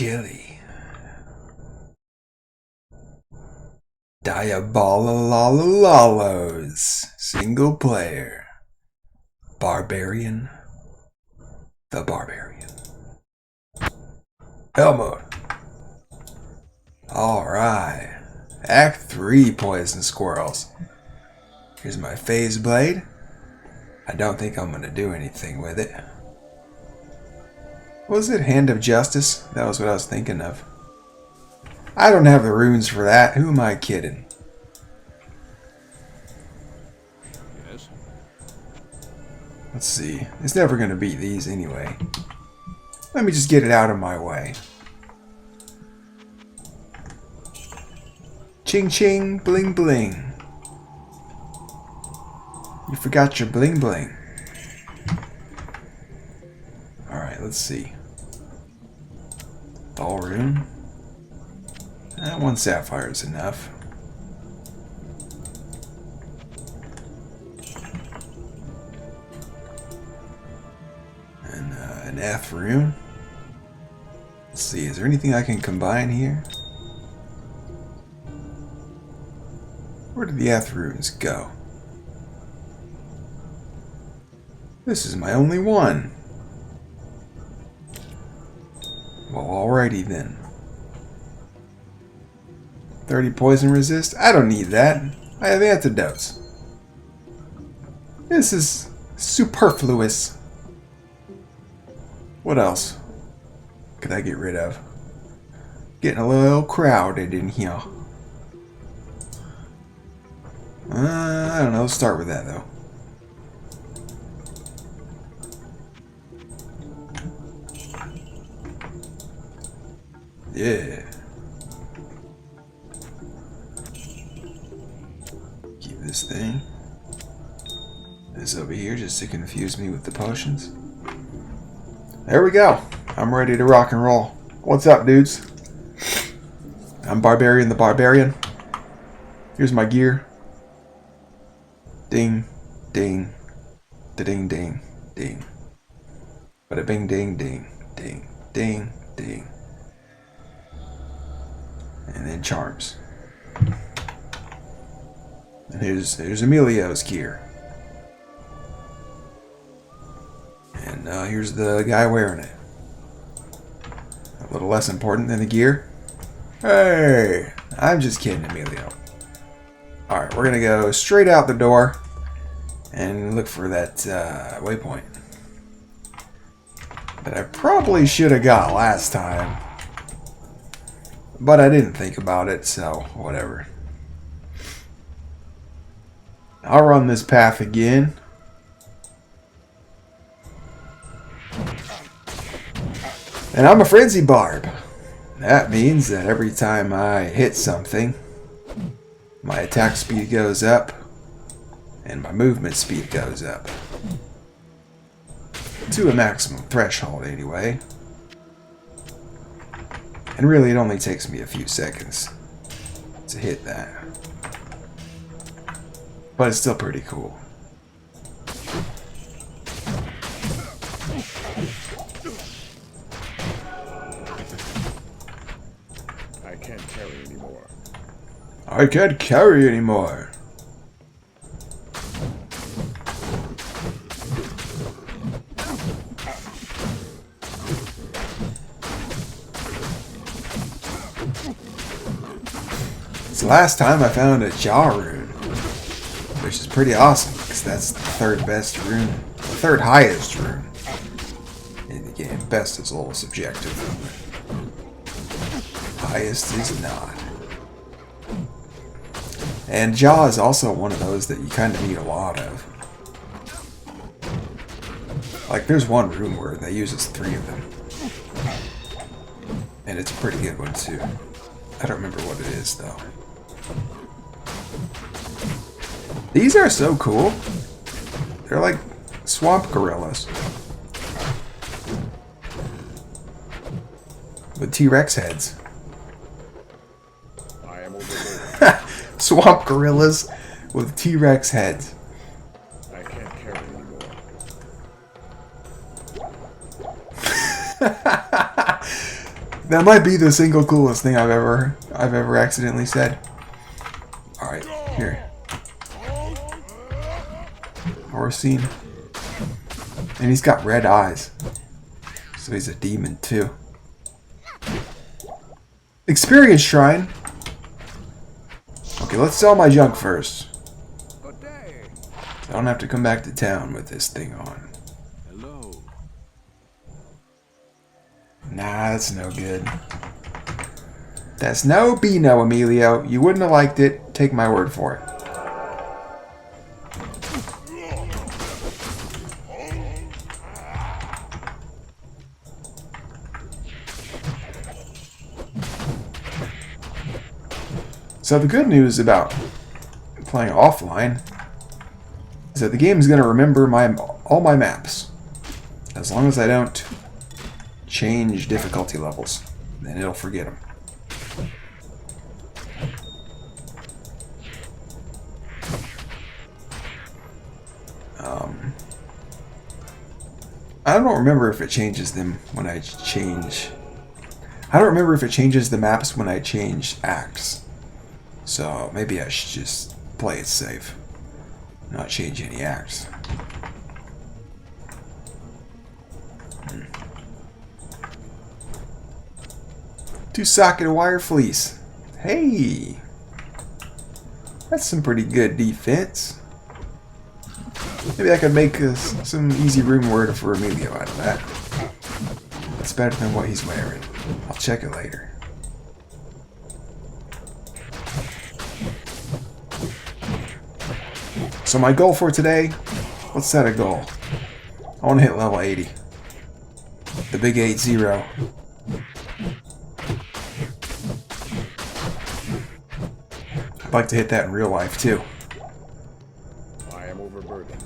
chili. Diabolo-lollos. Single player. Barbarian. The Barbarian. Hell mode. Alright. Act 3 Poison Squirrels. Here's my phase blade. I don't think I'm going to do anything with it. What was it? Hand of Justice? That was what I was thinking of. I don't have the runes for that. Who am I kidding? Yes. Let's see. It's never going to beat these anyway. Let me just get it out of my way. Ching ching, bling bling. You forgot your bling bling. Alright, let's see. Ball rune. One sapphire is enough. And an F rune. Let's see, is there anything I can combine here? Where did the F runes go? This is my only one. Well, alrighty then. 30 poison resist? I don't need that. I have antidotes. This is superfluous. What else could I get rid of? Getting a little crowded in here. I don't know. Let's start with that though. Yeah. Keep this thing. This over here just to confuse me with the potions. There we go. I'm ready to rock and roll. What's up, dudes? I'm Barbarian the Barbarian. Here's my gear. Ding, ding, da-ding, ding, ding. Bada bing, ding, ding, ding, ding, ding. And then charms. And here's Emilio's gear. And here's the guy wearing it. A little less important than the gear. Hey, I'm just kidding, Emilio. Alright, we're gonna go straight out the door and look for that waypoint that I probably should have got last time. But I didn't think about it, so whatever. I'll run this path again. And I'm a Frenzy Barb. That means that every time I hit something, my attack speed goes up, and my movement speed goes up. To a maximum threshold, anyway. And really, it only takes me a few seconds to hit that. But it's still pretty cool. I can't carry anymore. I can't carry anymore. So last time I found a jaw rune, which is pretty awesome because that's the third best rune, the third highest rune in the game. Best is a little subjective. Highest is not. And jaw is also one of those that you kind of need a lot of. Like there's one rune word that uses 3 of them. And it's a pretty good one too. I don't remember what it is though. These are so cool. They're like swamp gorillas. With T-Rex heads. I am overloaded. Swamp gorillas with T-Rex heads. I can't carry anymore. That might be the single coolest thing I've ever accidentally said. Alright, here. Horror scene. And he's got red eyes. So he's a demon too. Experience shrine. Okay, let's sell my junk first. I don't have to come back to town with this thing on. Hello. Nah, that's no good. That's no Beano, Emilio. You wouldn't have liked it. Take my word for it. So the good news about playing offline is that the game is going to remember all my maps. As long as I don't change difficulty levels, then it'll forget them. I don't remember if it changes them when I change... I don't remember if it changes the maps when I change acts. So maybe I should just play it safe. Not change any acts. Two-socket wire fleece. Hey! That's some pretty good defense. Maybe I could make some easy room word for Emilio out of that. That's better than what he's wearing. I'll check it later. So my goal for today, let's set a goal. I want to hit level 80. The big 80. I'd like to hit that in real life too. I am overburdened.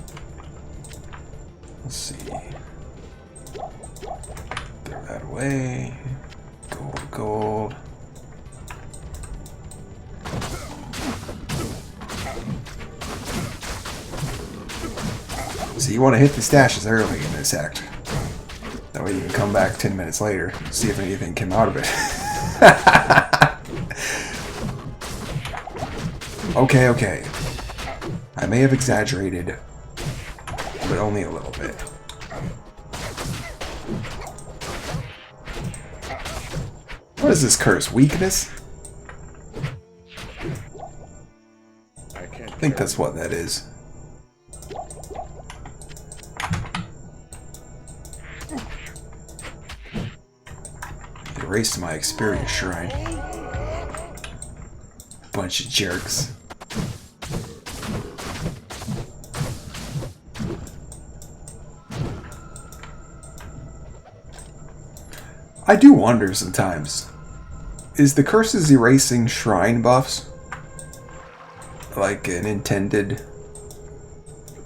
Let's see. Throw that away. Gold, gold. So you want to hit the stashes early in this act. That way you can come back 10 minutes later and see if anything came out of it. Okay. I may have exaggerated, but only a little bit. What is this curse? Weakness? I think that's what that is. Erased my experience shrine. Bunch of jerks. I do wonder sometimes, is the curses erasing shrine buffs like an intended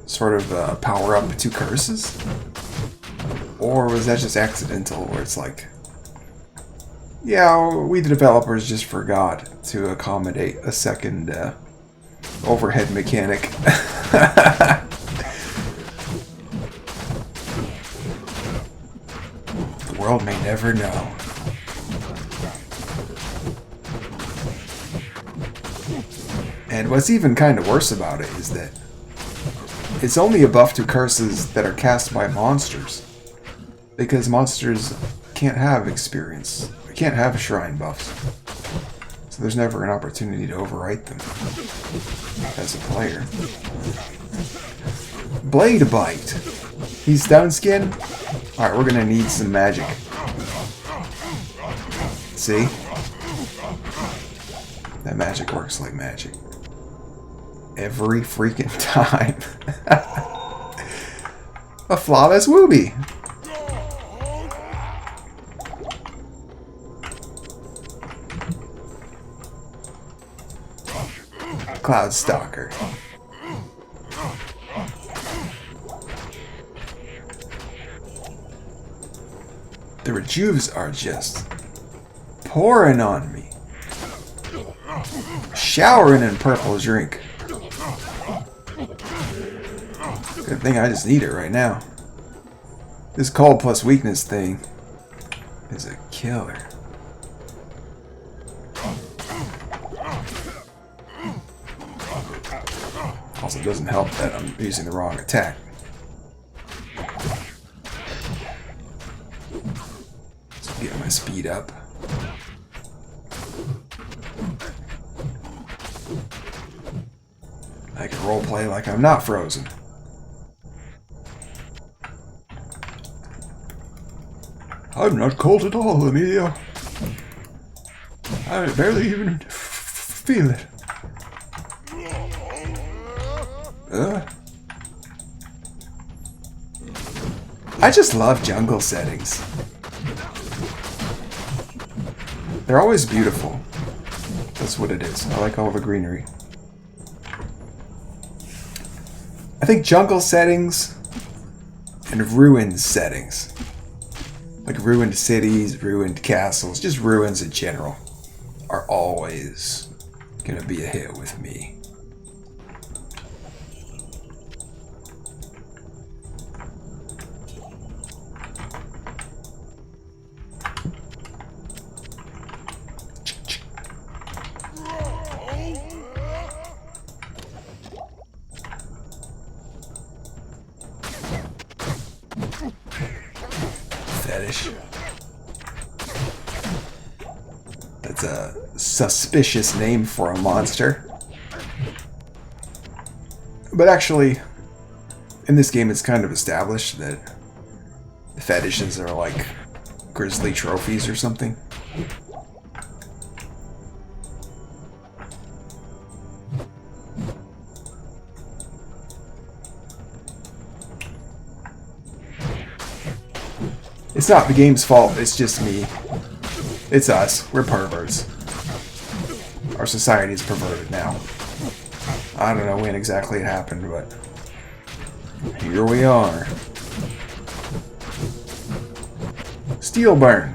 sort of power up to curses? Or was that just accidental where it's like, yeah, we the developers just forgot to accommodate a second overhead mechanic. The world may never know. And what's even kind of worse about it is that it's only a buff to curses that are cast by monsters. Because monsters can't have experience. They can't have shrine buffs. So there's never an opportunity to overwrite them as a player. Blade Bite. He's down skin? Alright, we're gonna need some magic. See? That magic works like magic. Every freaking time. A flawless wooby. Cloud Stalker. The rejuves are just pouring on me. Showering in purple drink. Good thing I just need it right now. This cold plus weakness thing is a killer. Also, doesn't help that I'm using the wrong attack. So get my speed up. I can roleplay like I'm not frozen. I'm not cold at all, Emilio. I barely even feel it. I just love jungle settings. They're always beautiful. That's what it is. I like all the greenery. I think jungle settings and ruined settings, like ruined cities, ruined castles, just ruins in general, are always gonna be a hit with me. Fetish. That's a suspicious name for a monster. But actually, in this game it's kind of established that the fetishes are like grisly trophies or something. It's not the game's fault, it's just me. It's us. We're perverts. Our society is perverted now. I don't know when exactly it happened, but here we are. Steel burn.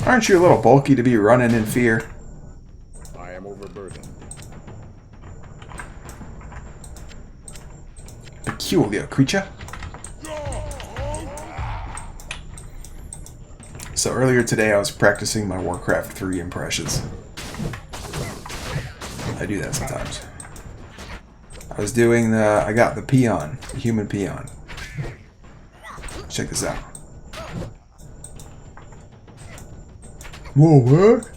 Aren't you a little bulky to be running in fear? I am overburdened. Peculiar creature. So earlier today I was practicing my Warcraft 3 impressions. I do that sometimes. I was doing I got the peon, the human peon. Check this out. More work?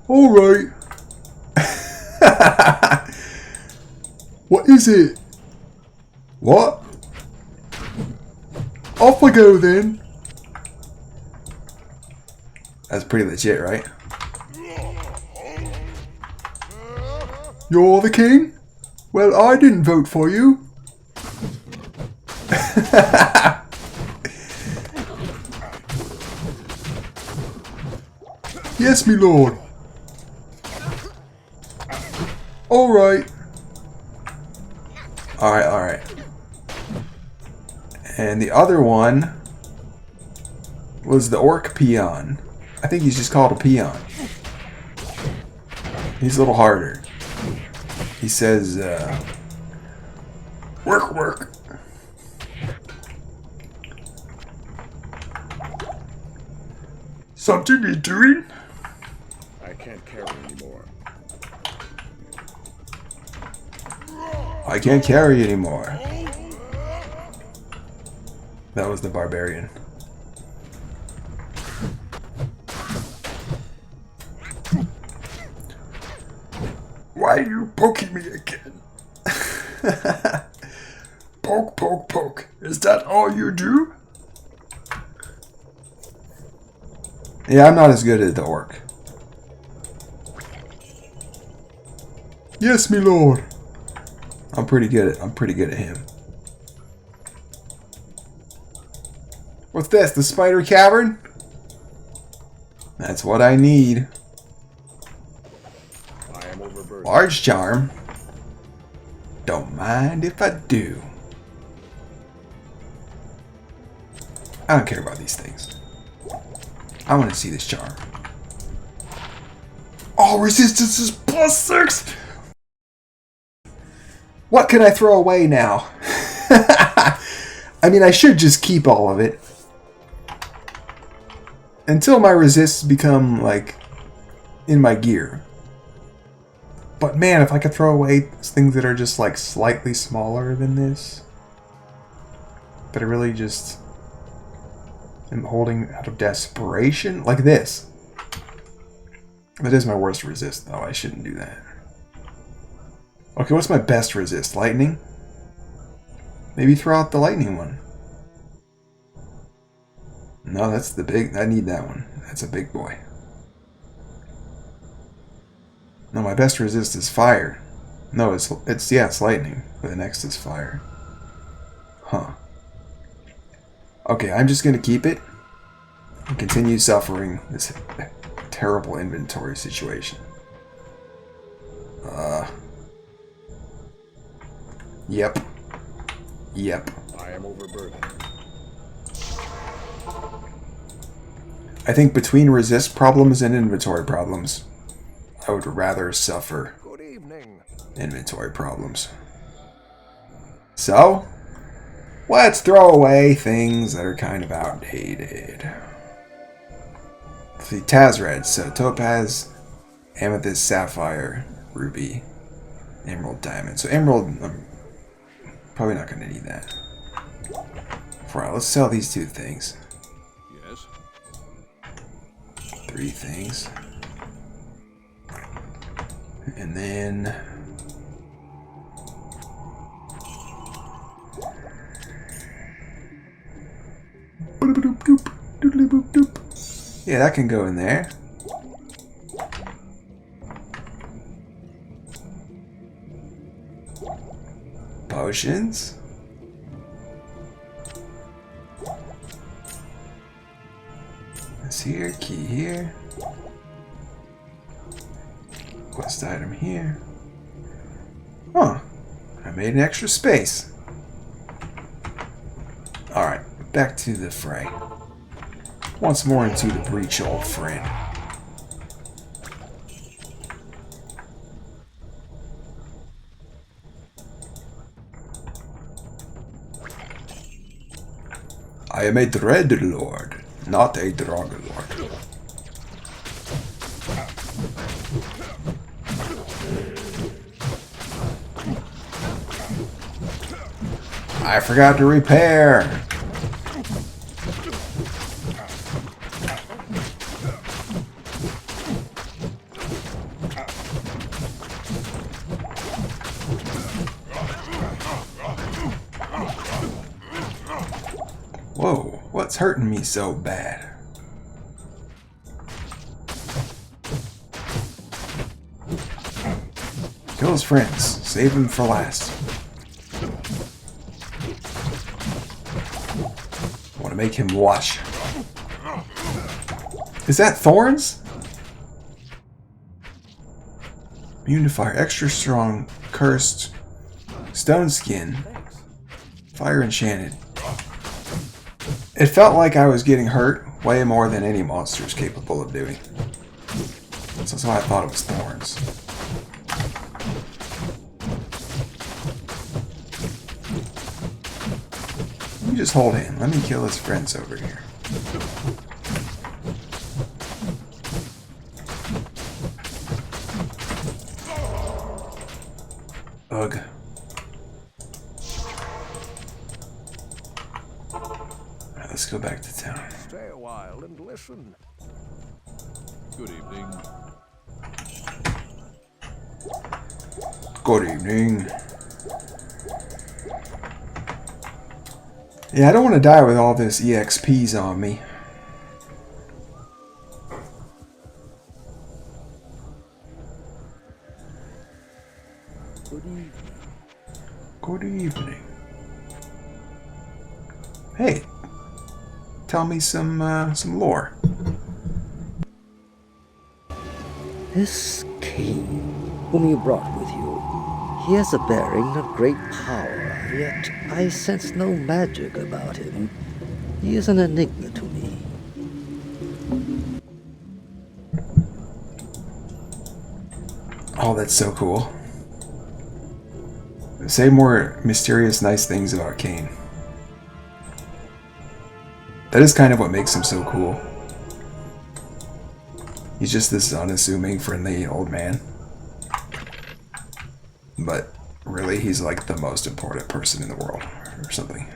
Alright. What is it? What? Off I go then. That's pretty legit, right? You're the king? Well, I didn't vote for you. Yes, me lord. Alright. Alright. And the other one was the orc peon. I think he's just called a peon. He's a little harder. He says, work, work. Something you doing? I can't carry anymore. I can't carry anymore. That was the barbarian. Why are you poking me again? Poke, poke, poke. Is that all you do? Yeah, I'm not as good as the orc. Yes, me lord. I'm pretty good at him. What's this? The spider cavern? That's what I need. I am overburdened. Large charm. Don't mind if I do. I don't care about these things. I want to see this charm. Oh, resistance is +6! What can I throw away now? I mean, I should just keep all of it. Until my resists become, like, in my gear. But man, if I could throw away things that are just, like, slightly smaller than this. That I really just am holding out of desperation. Like this. That is my worst resist, though. I shouldn't do that. Okay, what's my best resist? Lightning? Maybe throw out the lightning one. No, that's the big... I need that one. That's a big boy. No, my best resist is fire. No, it's lightning. But the next is fire. Huh. Okay, I'm just gonna keep it and continue suffering this terrible inventory situation. Yep. Yep. I am overburdened. I think between resist problems and inventory problems, I would rather suffer Good evening. inventory problems. So, let's throw away things that are kind of outdated. The Tazred, so Topaz, Amethyst, Sapphire, Ruby, Emerald, Diamond. So Emerald, I'm probably not going to need that. Alright, let's sell these 2 things. Yes. 3 things. And then... yeah, that can go in there. Potions. This here, key here. Quest item here. Huh. I made an extra space. Alright, back to the fray. Once more into the breach, old friend. I am a Dread Lord, not a Dragon Lord. I forgot to repair. Whoa, what's hurting me so bad? Kill his friends. Save them for last. Want to make him watch. Is that thorns? Immune to fire. Extra strong. Cursed. Stone skin. Fire enchanted. It felt like I was getting hurt way more than any monster is capable of doing. So that's why I thought it was thorns. Let me just hold in. Let me kill his friends over here. Ugh. Alright, let's go back to town. Stay a while and listen. Good evening. Good evening. Yeah, I don't want to die with all this EXPs on me. Good evening. Good evening. Hey, tell me some lore. This king, whom you brought with you, he has a bearing of great power, yet I sense no magic about him. He is an enigma to me. Oh, that's so cool. say more mysterious, nice things about Cain. That is kind of what makes him so cool. He's just this unassuming, friendly old man. But really, he's like the most important person in the world, or something.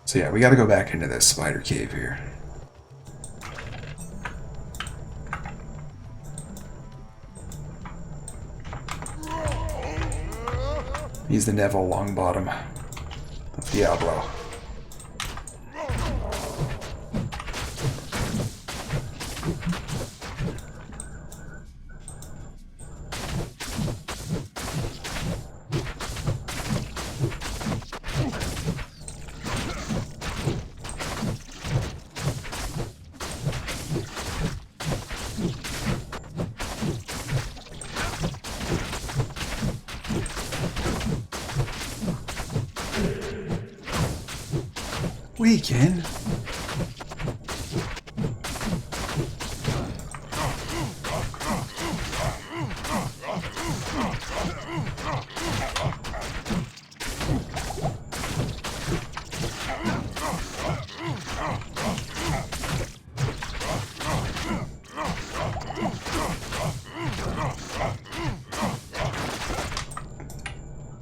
So yeah, we gotta go back into this spider cave here. He's the Neville Longbottom of Diablo. Weekend.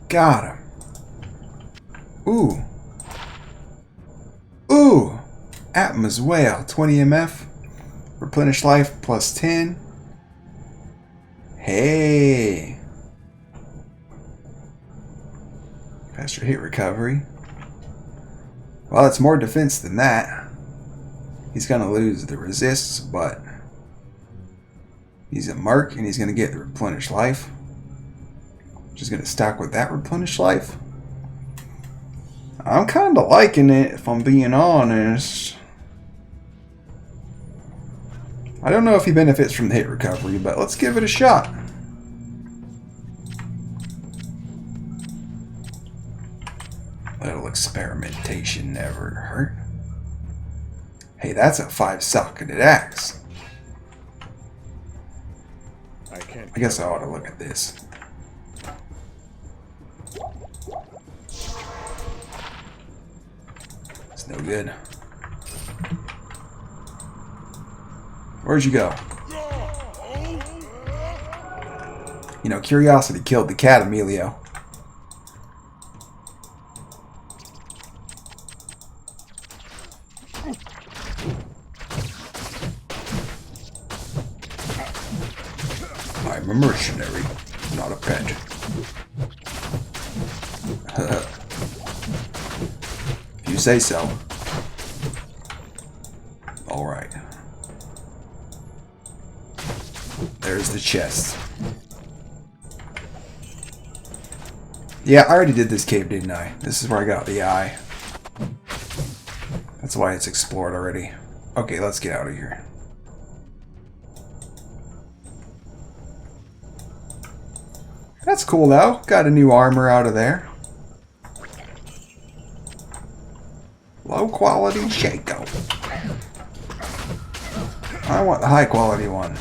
Got him. Ooh. Ooh! Atma's Wail, 20 MF. Replenish life plus 10. Hey! Faster hit recovery. Well, it's more defense than that. He's gonna lose the resists, but he's a merc and he's gonna get the replenish life. Just gonna stack with that replenish life. I'm kinda liking it, if I'm being honest. I don't know if he benefits from the hit recovery, but let's give it a shot. Little experimentation never hurt. Hey, that's a 5-socketed axe. I guess I ought to look at this. It's no good. Where'd you go? You know, curiosity killed the cat, Emilio. I'm a mercenary, not a pet. If you say so. Alright. There's the chest. Yeah, I already did this cave, didn't I? This is where I got the eye. That's why it's explored already. Okay, let's get out of here. That's cool though. Got a new armor out of there. Low quality Shaco. I want the high quality one.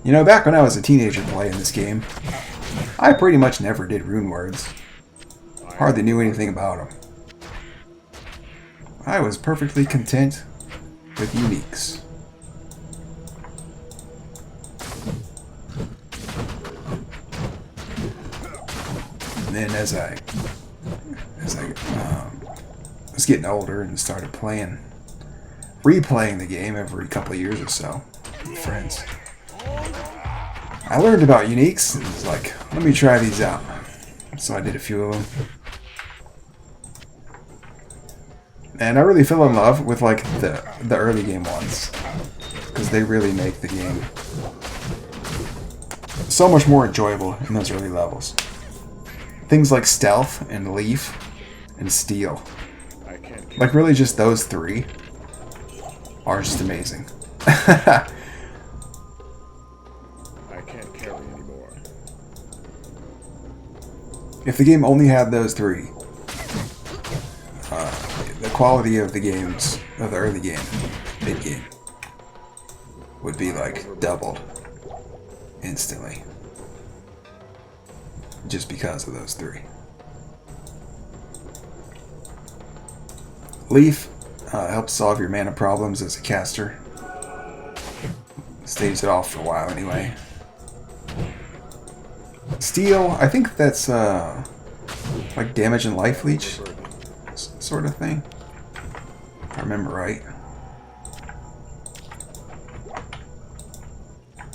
You know, back when I was a teenager playing this game, I pretty much never did Runewords. Hardly knew anything about them. I was perfectly content with uniques. And then as I was getting older and started replaying the game every couple of years or so with friends, I learned about uniques and was like, let me try these out. So I did a few of them. And I really fell in love with like the early game ones, because they really make the game so much more enjoyable in those early levels. Things like stealth and leaf and steel, like really just those three are just amazing. I can't carry anymore. If the game only had those three, quality of the games, of the early game, mid game, would be like doubled instantly. Just because of those three. Leaf helps solve your mana problems as a caster. Staves it off for a while anyway. Steel, I think that's like damage and life leech sort of thing. If I remember right.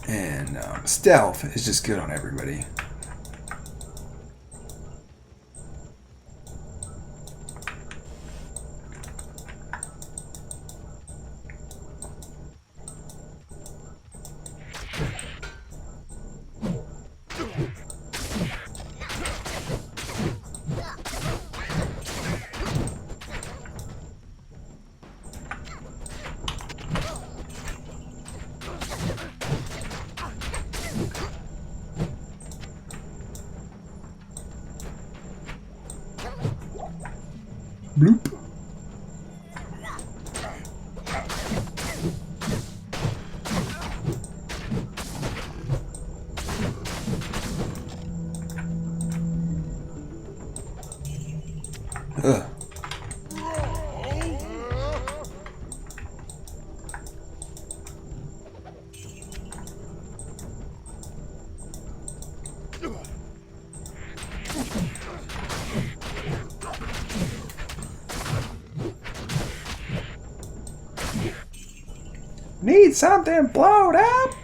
And stealth is just good on everybody. Bloop. Ugh. Need something blowed up?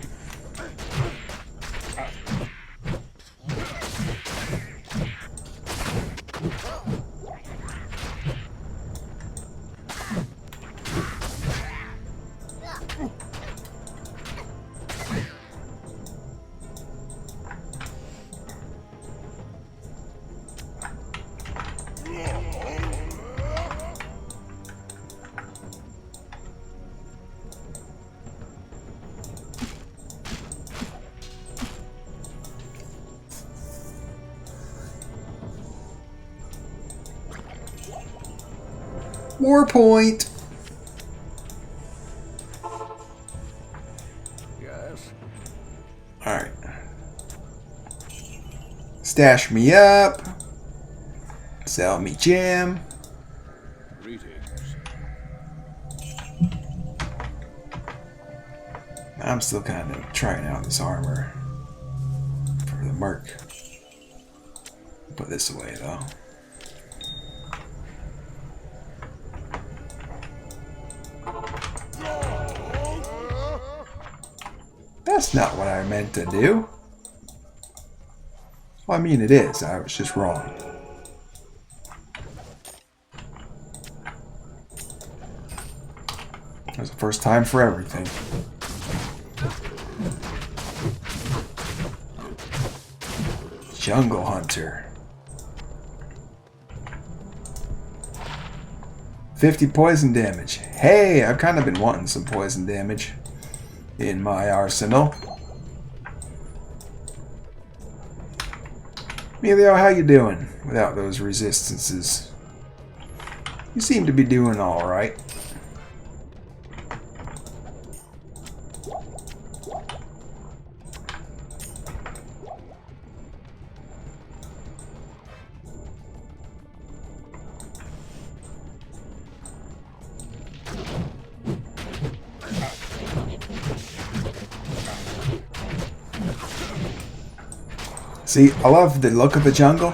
War point. Yes. Alright. Stash me up. Sell me gem. Greetings. I'm still kind of trying out this armor for the merc. Put this away though. That's not what I meant to do. Well, I mean it is. I was just wrong. There's a first time for everything. Jungle Hunter. 50 poison damage. Hey, I've kind of been wanting some poison damage in my arsenal. Emilio, how you doing without those resistances? You seem to be doing all right. See, I love the look of the jungle.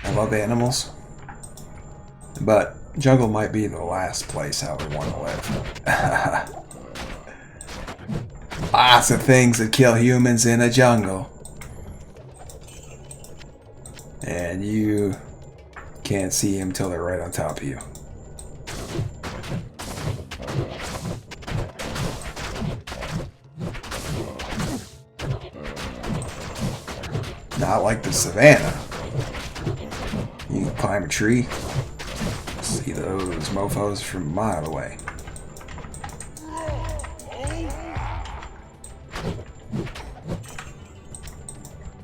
I love animals. But jungle might be the last place I would want to live. Lots of things that kill humans in a jungle. And you can't see them till they're right on top of you. Not like the savannah. You can climb a tree, see those mofos from a mile away.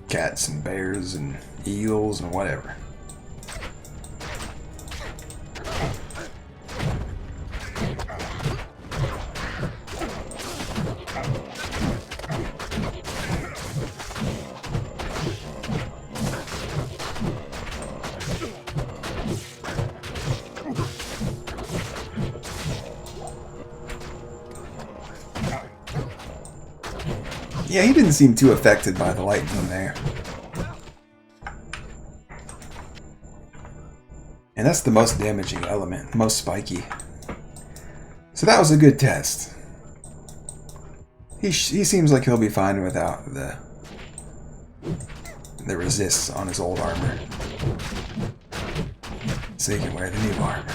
Cats and bears and eagles and whatever. Yeah, he didn't seem too affected by the lightning there. And that's the most damaging element, most spiky. So that was a good test. He seems like he'll be fine without the resists on his old armor. So he can wear the new armor.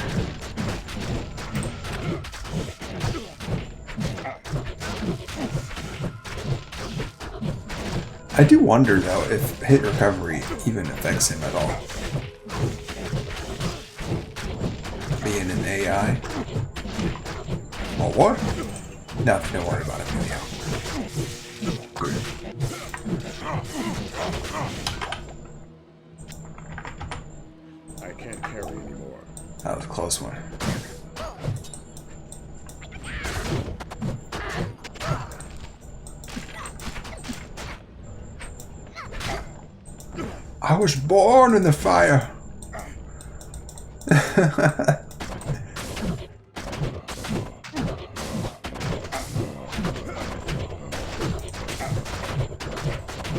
I do wonder though if hit recovery even affects him at all. Being an AI. Oh, what? Nothing, don't worry about it, Emilio. I can't carry anymore. That was a close one. I was born in the fire.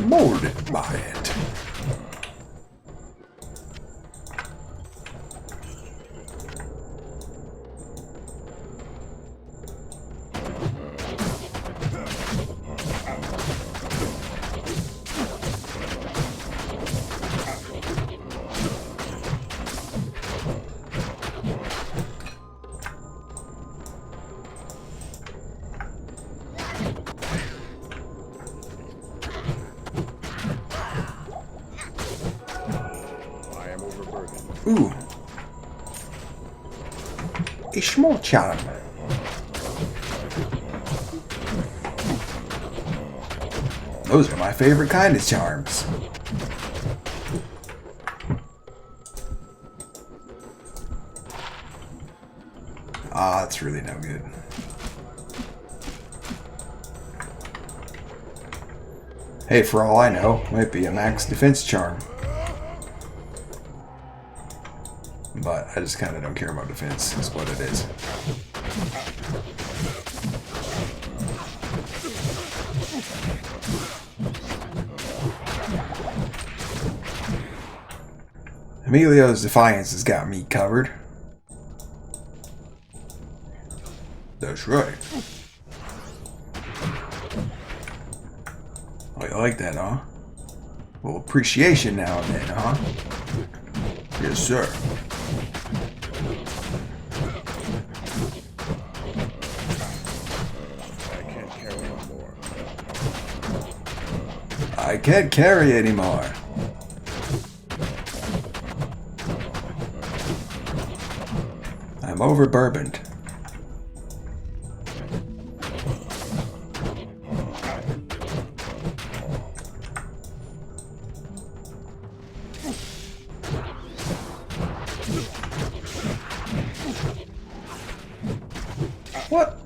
Molded by it. Ooh. A small charm. Those are my favorite kind of charms. Ah, that's really no good. Hey, for all I know, might be a max defense charm. But I just kind of don't care about defense, is what it is. Emilio's defiance has got me covered. That's right. Oh, you like that, huh? Well, appreciation now and then, huh? Yes, sir. I can't carry anymore. I'm overburdened. What?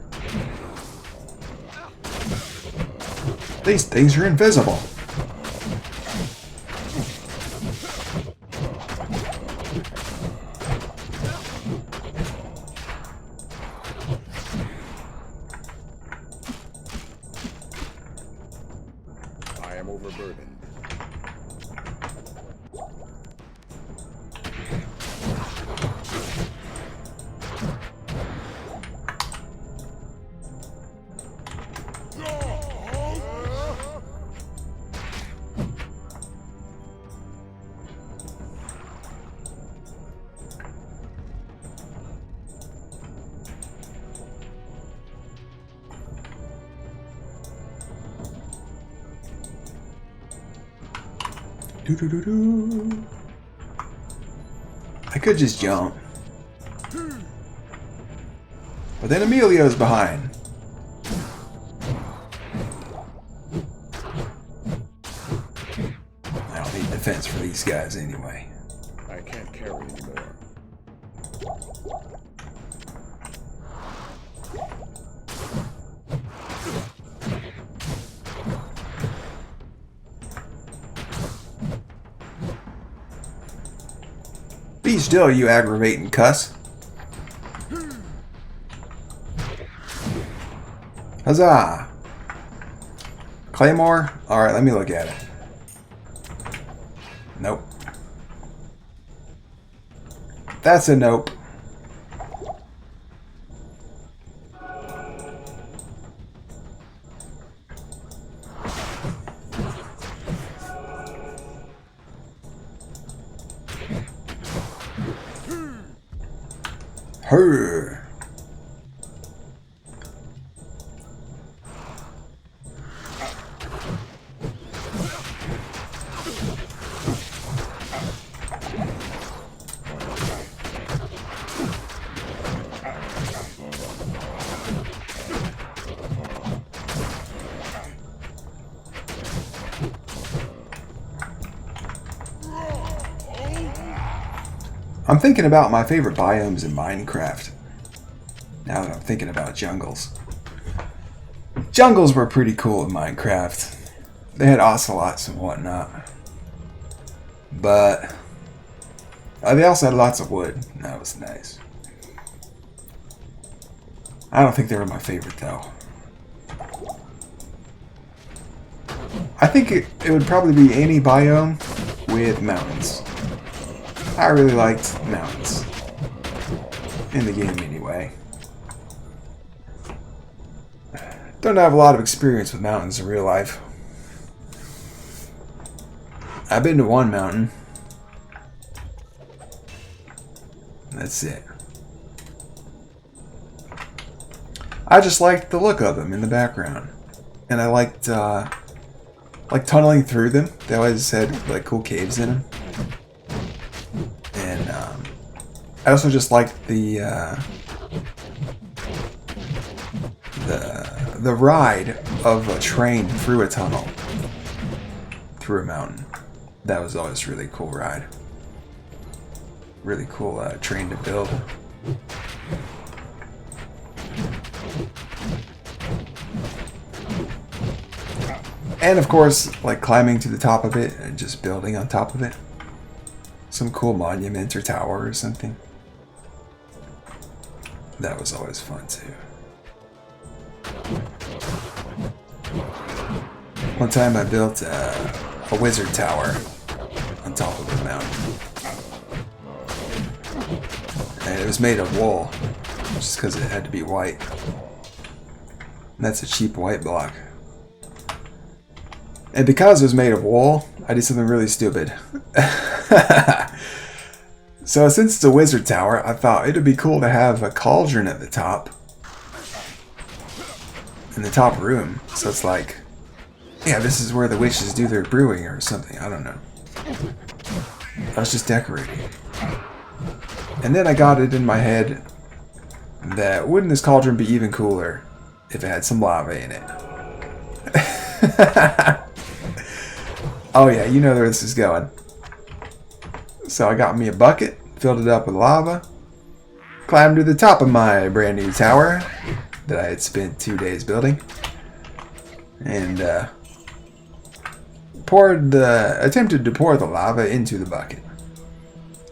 These things are invisible. I am overburdened. Doo-doo-doo-doo. I could just jump. But then Emilio's behind. I don't need defense for these guys anyway. I can't carry anymore. Be still, you aggravating cuss. Huzzah! Claymore? Alright, let me look at it. Nope. That's a nope. Her. I'm thinking about my favorite biomes in Minecraft. Now that I'm thinking about jungles. Jungles were pretty cool in Minecraft. They had ocelots and whatnot. But they also had lots of wood. And that was nice. I don't think they were my favorite though. I think it would probably be any biome with mountains. I really liked mountains. In the game anyway. Don't have a lot of experience with mountains in real life. I've been to one mountain. That's it. I just liked the look of them in the background. And I liked tunneling through them. They always had like cool caves in them. And I also just liked the ride of a train through a tunnel, through a mountain. That was always a really cool ride. Really cool train to build. And of course, like climbing to the top of it and just building on top of it. Some cool monument or tower or something. That was always fun too. One time I built a wizard tower on top of a mountain. And it was made of wool, just because it had to be white. And that's a cheap white block. And because it was made of wool, I did something really stupid. So since it's a wizard tower, I thought it'd be cool to have a cauldron at the top. In the top room. So it's like, yeah, this is where the witches do their brewing or something. I don't know. I was just decorating. And then I got it in my head that wouldn't this cauldron be even cooler if it had some lava in it? Oh yeah, you know where this is going. So I got me a bucket, filled it up with lava, climbed to the top of my brand new tower that I had spent 2 days building, and attempted to pour the lava into the bucket.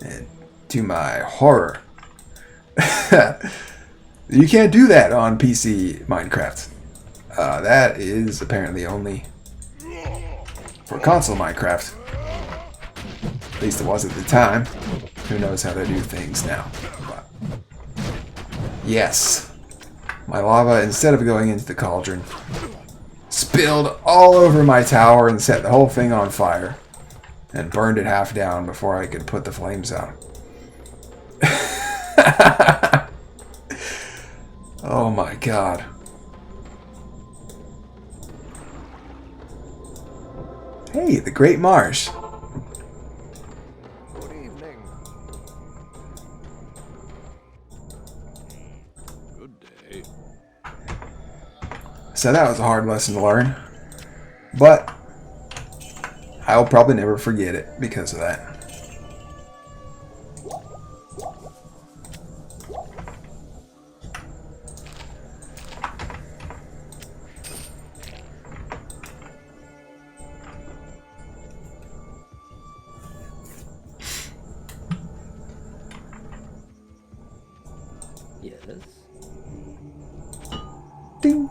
And to my horror, you can't do that on PC Minecraft. That is apparently only for console Minecraft. At least it was at the time. Who knows how they do things now. But yes. My lava, instead of going into the cauldron, spilled all over my tower and set the whole thing on fire. And burned it half down before I could put the flames out. Oh my god. Hey, the Great Marsh. Good evening. Good day. So that was a hard lesson to learn. But I'll probably never forget it because of that. Yes. Ding.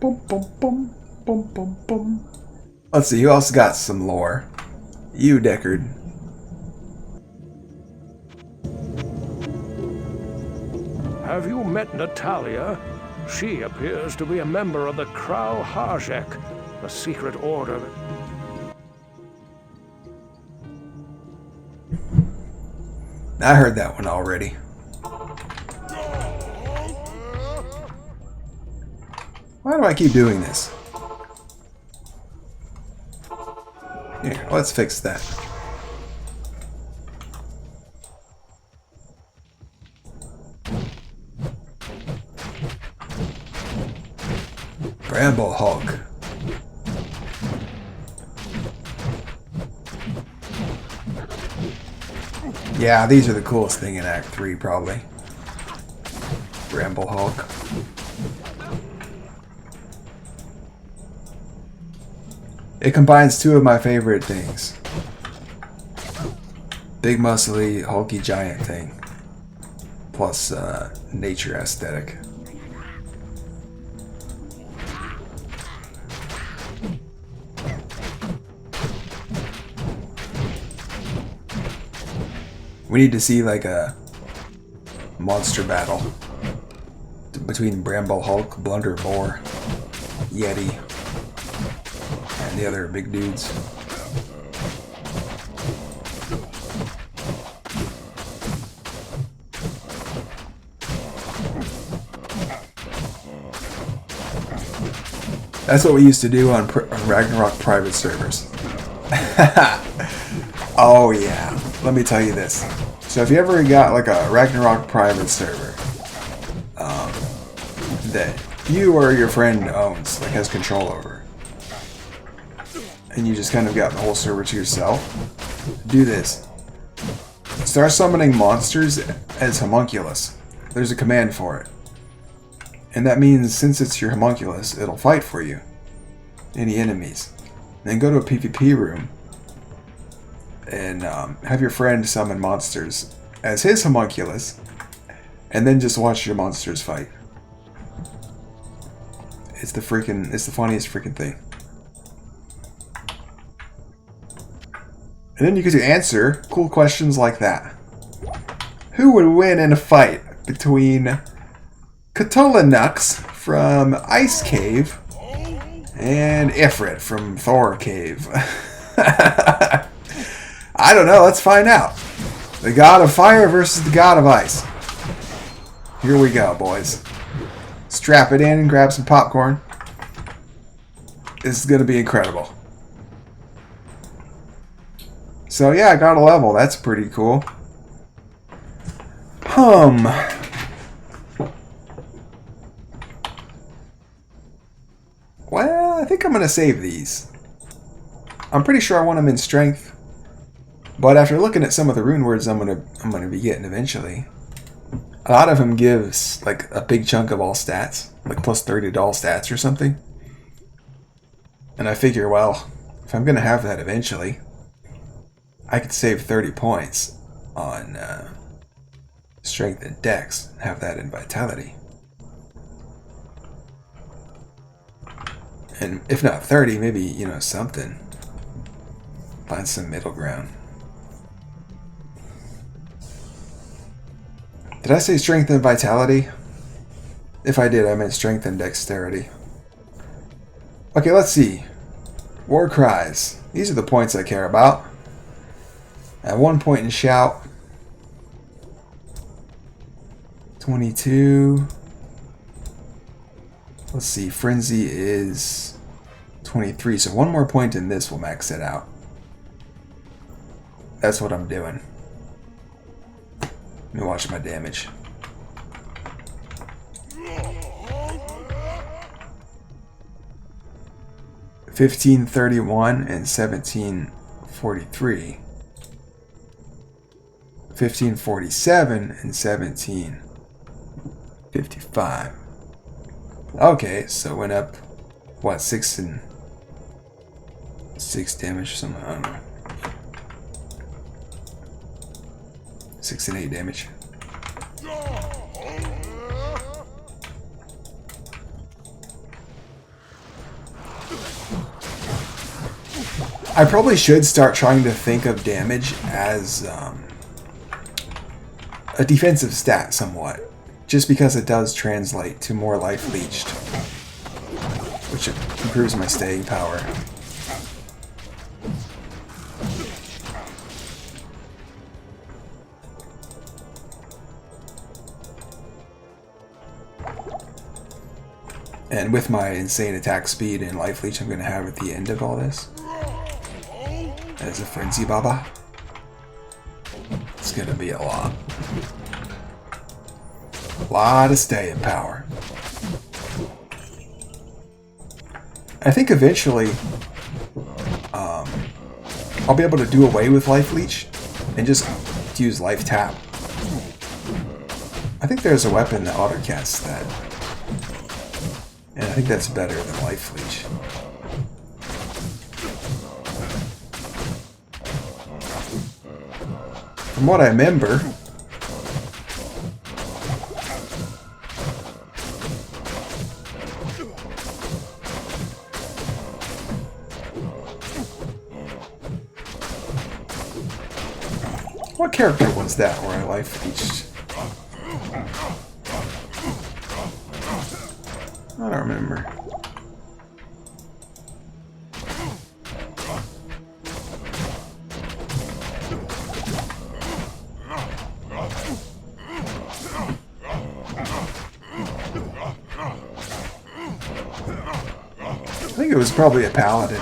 Boom, boom, boom, boom, boom, boom. Let's see, who else got some lore? You, Deckard. Have you met Natalia? She appears to be a member of the Krau Harjek, a secret order. I heard that one already. Why do I keep doing this? Here, let's fix that. Bramble Hulk. Yeah, these are the coolest thing in Act 3, probably. Bramble Hulk. It combines two of my favorite things. Big muscly, hulky giant thing. Plus nature aesthetic. We need to see like a monster battle between Bramble Hulk, Blunder Boar, Yeti, and the other big dudes. That's what we used to do on Ragnarok private servers. Oh yeah, let me tell you this. So if you ever got like a Ragnarok private server that you or your friend owns, like has control over, and you just kind of got the whole server to yourself, do this. Start summoning monsters as homunculus. There's a command for it. And that means since it's your homunculus, it'll fight for you. Any enemies. Then go to a PvP room and have your friend summon monsters as his homunculus, and then just watch your monsters fight. It's the funniest freaking thing. And then you get to answer cool questions like that. Who would win in a fight between Cthulhu from Ice Cave and Ifrit from Thor Cave? I don't know, let's find out. The god of fire versus the god of ice. Here we go, boys. Strap it in and grab some popcorn. This is going to be incredible. So yeah, I got a level. That's pretty cool. Well, I think I'm going to save these. I'm pretty sure I want them in strength. But after looking at some of the Runewords I'm gonna be getting eventually, a lot of them gives like a big chunk of all stats, like plus 30 to all stats or something. And I figure, well, if I'm gonna have that eventually, I could save 30 points on strength and dex, and have that in vitality. And if not 30, maybe, you know, something. Find some middle ground. Did I say strength and vitality? If I did, I meant strength and dexterity. Okay, let's see. War cries. These are the points I care about. At 1 point in shout. 22. Let's see, frenzy is 23, so 1 more point in this will max it out. That's what I'm doing. Let me watch my damage. $15.31 and $17.43. $15.47 and $17.55. Okay, so it went up, what, 6 damage or something? I don't know. 6 and 8 damage. I probably should start trying to think of damage as a defensive stat somewhat. Just because it does translate to more life leached. Which improves my staying power. And with my insane attack speed and life leech I'm going to have at the end of all this, as a Frenzy Baba, it's going to be a lot. A lot of staying power. I think eventually I'll be able to do away with life leech and just use life tap. I think there's a weapon that autocasts that. And I think that's better than life leech. From what I remember, what character was that where I life leeched? I don't remember. I think it was probably a Paladin.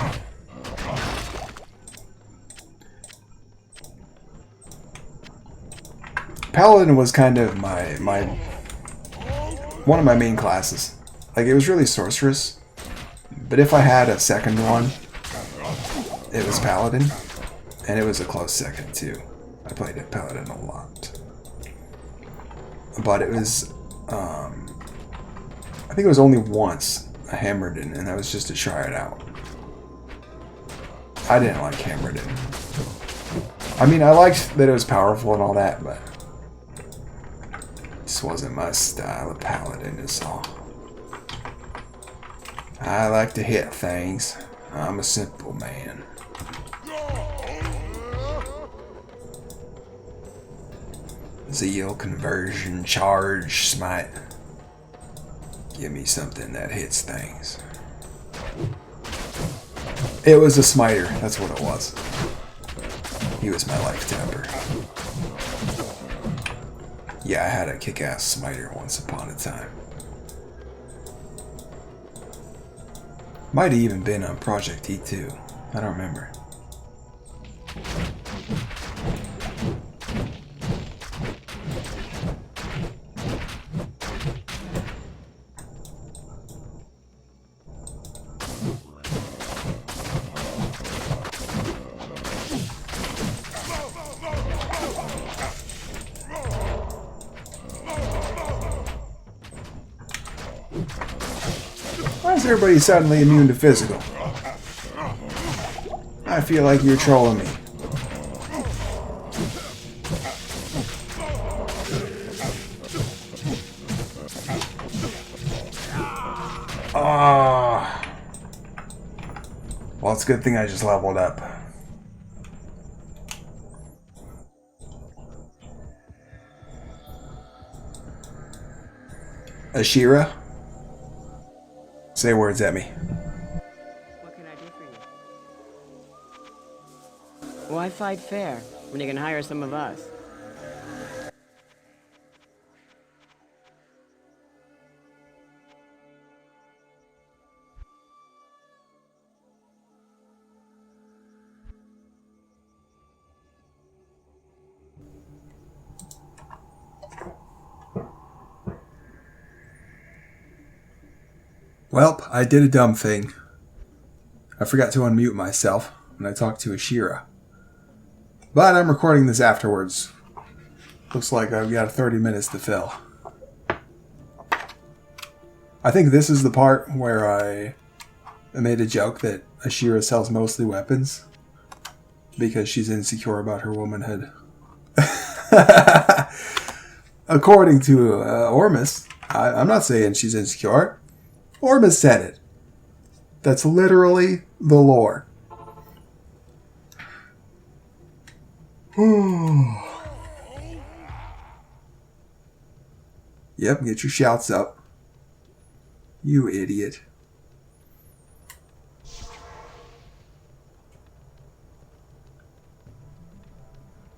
Paladin was kind of one of my main classes. Like, it was really sorceress, but if I had a second one, it was Paladin, and it was a close second too. I played it Paladin a lot. But it was, I think it was only once I hammered in, and that was just to try it out. I didn't like hammered in. I mean, I liked that it was powerful and all that, but this wasn't my style of Paladin is all. I like to hit things. I'm a simple man. Zeal, conversion, charge, smite. Give me something that hits things. It was a smiter, that's what it was. He was my life tapper. Yeah, I had a kick-ass smiter once upon a time. Might have even been on Project E2. I don't remember. Why is everybody suddenly immune to physical? I feel like you're trolling me. Ah. Well, it's a good thing I just leveled up. Ashira? Say words at me. What can I do for you? Why fight fair when you can hire some of us? Welp, I did a dumb thing. I forgot to unmute myself when I talked to Ashira. But I'm recording this afterwards. Looks like I've got 30 minutes to fill. I think this is the part where I made a joke that Ashira sells mostly weapons because she's insecure about her womanhood. According to Ormus, I'm not saying she's insecure. Ormus said it. That's literally the lore. Yep, get your shouts up. You idiot.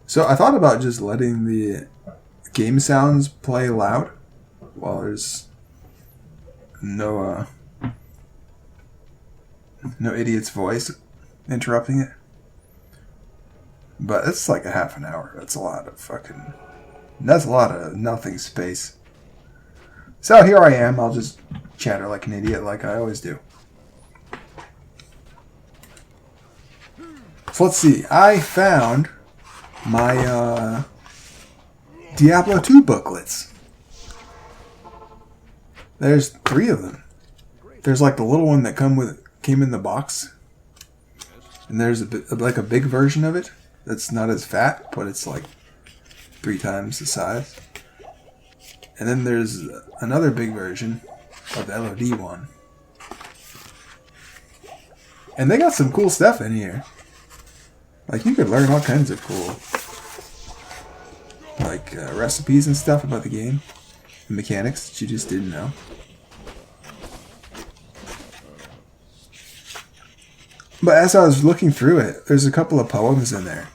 So I thought about just letting the game sounds play loud while there's no idiot's voice interrupting it. But it's like a half an hour. That's a lot of nothing space. So here I am. I'll just chatter like an idiot like I always do. So let's see. I found my Diablo 2 booklets. There's 3 of them. There's like the little one that came in the box. And there's like a big version of it that's not as fat, but it's like 3 times the size. And then there's another big version of the LOD one. And they got some cool stuff in here. Like, you could learn all kinds of cool, like, recipes and stuff about the game. The mechanics that you just didn't know. But as I was looking through it, there's a couple of poems in there.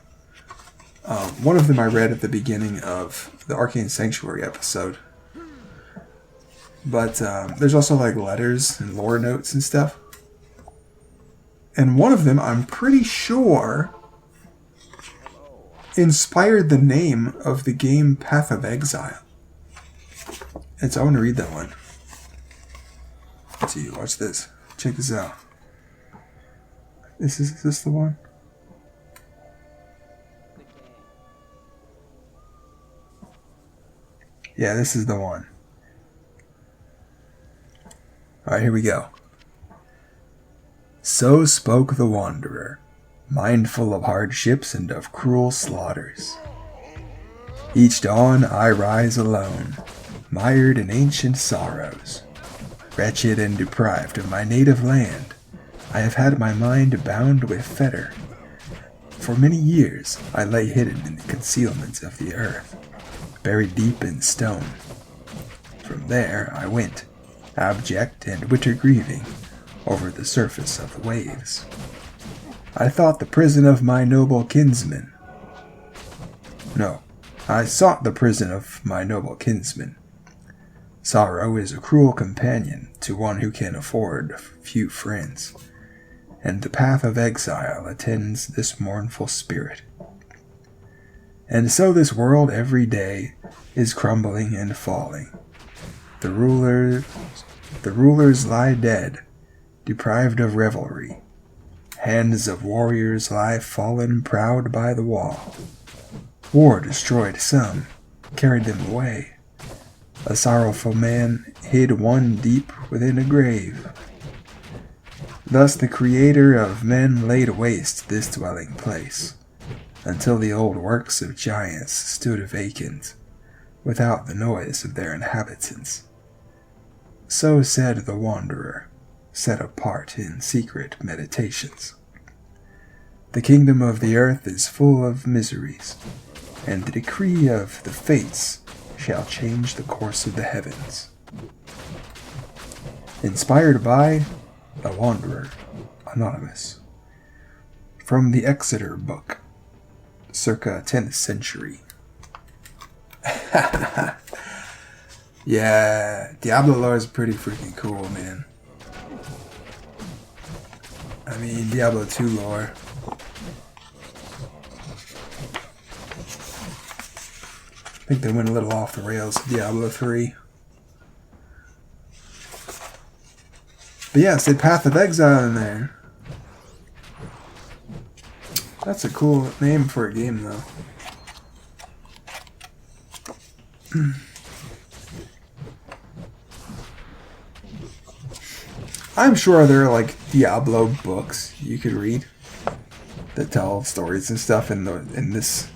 One of them I read at the beginning of the Arcane Sanctuary episode. But there's also like letters and lore notes and stuff. And one of them, I'm pretty sure, inspired the name of the game Path of Exile. And so I want to read that one. Let's see, watch this. Check this out. Is this the one? Yeah, this is the one. Alright, here we go. So spoke the Wanderer, mindful of hardships and of cruel slaughters. Each dawn I rise alone, mired in ancient sorrows. Wretched and deprived of my native land, I have had my mind bound with fetter. For many years I lay hidden in the concealments of the earth, buried deep in stone. From there I went, abject and winter-grieving, over the surface of the waves. I thought the prison of my noble kinsman. No, I sought the prison of my noble kinsman. Sorrow is a cruel companion to one who can afford few friends, and the path of exile attends this mournful spirit. And so this world every day is crumbling and falling. The rulers lie dead, deprived of revelry. Hands of warriors lie fallen proud by the wall. War destroyed some, carried them away. A sorrowful man hid one deep within a grave. Thus the Creator of men laid waste this dwelling place, until the old works of giants stood vacant, without the noise of their inhabitants. So said the Wanderer, set apart in secret meditations. The kingdom of the earth is full of miseries, and the decree of the fates shall change the course of the heavens. Inspired by The Wanderer, Anonymous. From the Exeter book, circa 10th century. Yeah, Diablo lore is pretty freaking cool, man. I mean, Diablo 2 lore. I think they went a little off the rails with Diablo 3. But yeah, it said Path of Exile in there. That's a cool name for a game, though. I'm sure there are like Diablo books you could read that tell stories and stuff in this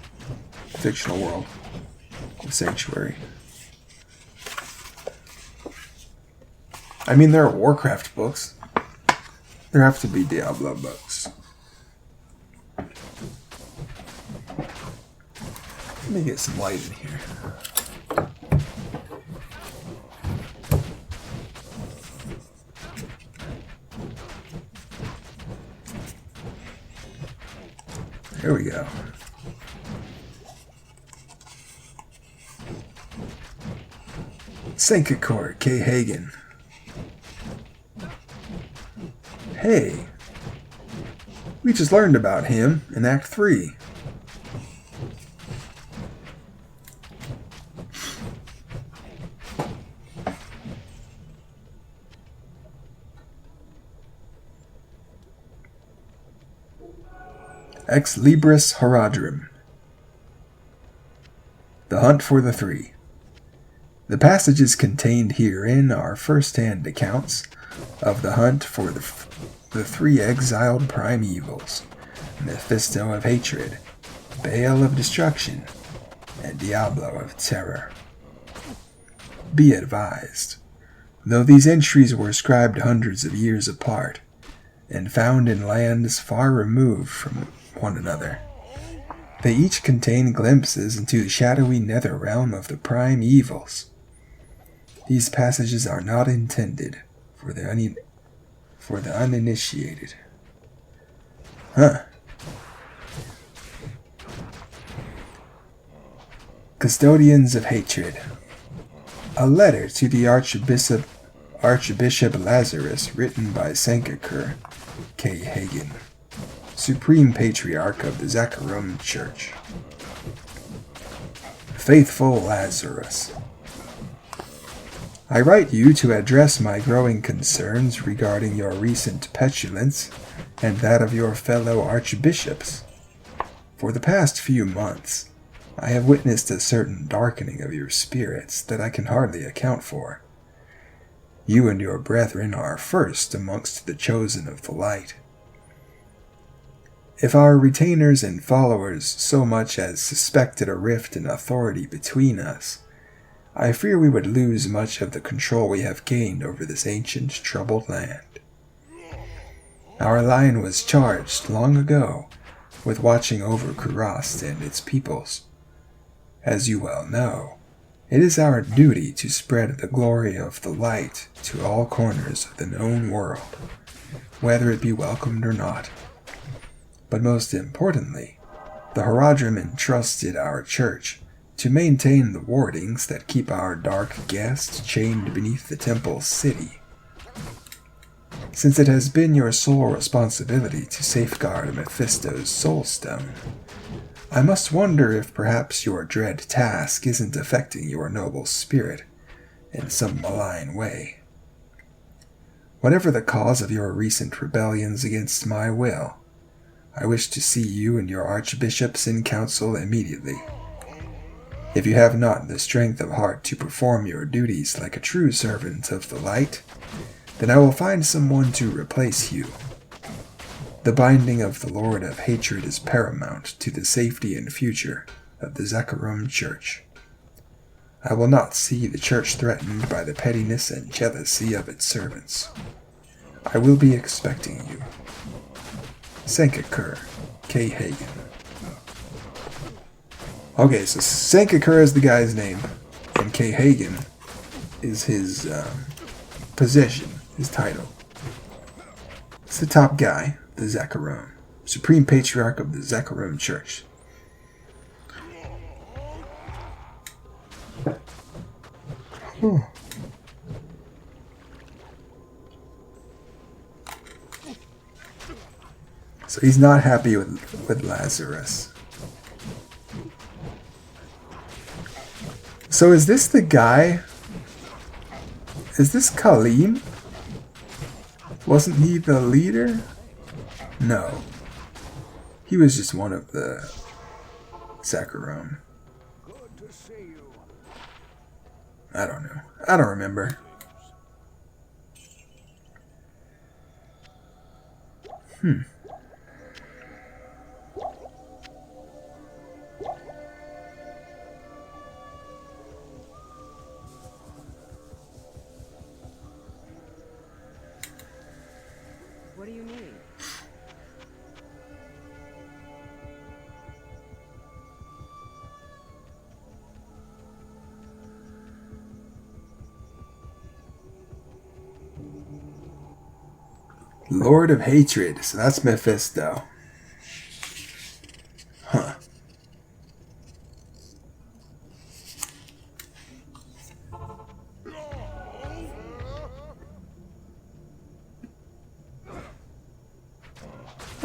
fictional world of Sanctuary. I mean, there are Warcraft books. There have to be Diablo books. Let me get some light in here. Here we go. Senkakor K. Hagen. Hey, we just learned about him in Act 3. Ex Libris Horadrim. The Hunt for the Three. The passages contained herein are first-hand accounts of the hunt for the three exiled primeval, Mephisto of hatred, Baal of destruction, and Diablo of terror. Be advised, though these entries were scribed hundreds of years apart, and found in lands far removed from one another, they each contain glimpses into the shadowy nether realm of the primevals. These passages are not intended for the uninitiated. Custodians of Hatred. A letter to the Archbishop Lazarus, written by Senkakor K. Hagen, Supreme Patriarch of the Zakarum Church. Faithful Lazarus, I write you to address my growing concerns regarding your recent petulance and that of your fellow archbishops. For the past few months, I have witnessed a certain darkening of your spirits that I can hardly account for. You and your brethren are first amongst the chosen of the light. If our retainers and followers so much as suspected a rift in authority between us, I fear we would lose much of the control we have gained over this ancient, troubled land. Our line was charged long ago with watching over Kurast and its peoples. As you well know, it is our duty to spread the glory of the light to all corners of the known world, whether it be welcomed or not. But most importantly, the Horadrim entrusted our church to maintain the wardings that keep our dark guest chained beneath the temple's city. Since it has been your sole responsibility to safeguard Mephisto's soulstone, I must wonder if perhaps your dread task isn't affecting your noble spirit in some malign way. Whatever the cause of your recent rebellions against my will, I wish to see you and your archbishops in council immediately. If you have not the strength of heart to perform your duties like a true servant of the light, then I will find someone to replace you. The binding of the Lord of Hatred is paramount to the safety and future of the Zakarum Church. I will not see the church threatened by the pettiness and jealousy of its servants. I will be expecting you. Senkakor K. Hagen. Okay, so Senkakor is the guy's name, and K. Hagen is his position, his title. It's the top guy, the Zakarum, Supreme Patriarch of the Zakarum Church. So he's not happy with Lazarus. So is this the guy? Is this Khalim? Wasn't he the leader? No. He was just one of the Zakarum. I don't know. I don't remember. What do you need? Lord of Hatred. So that's Mephisto. Huh.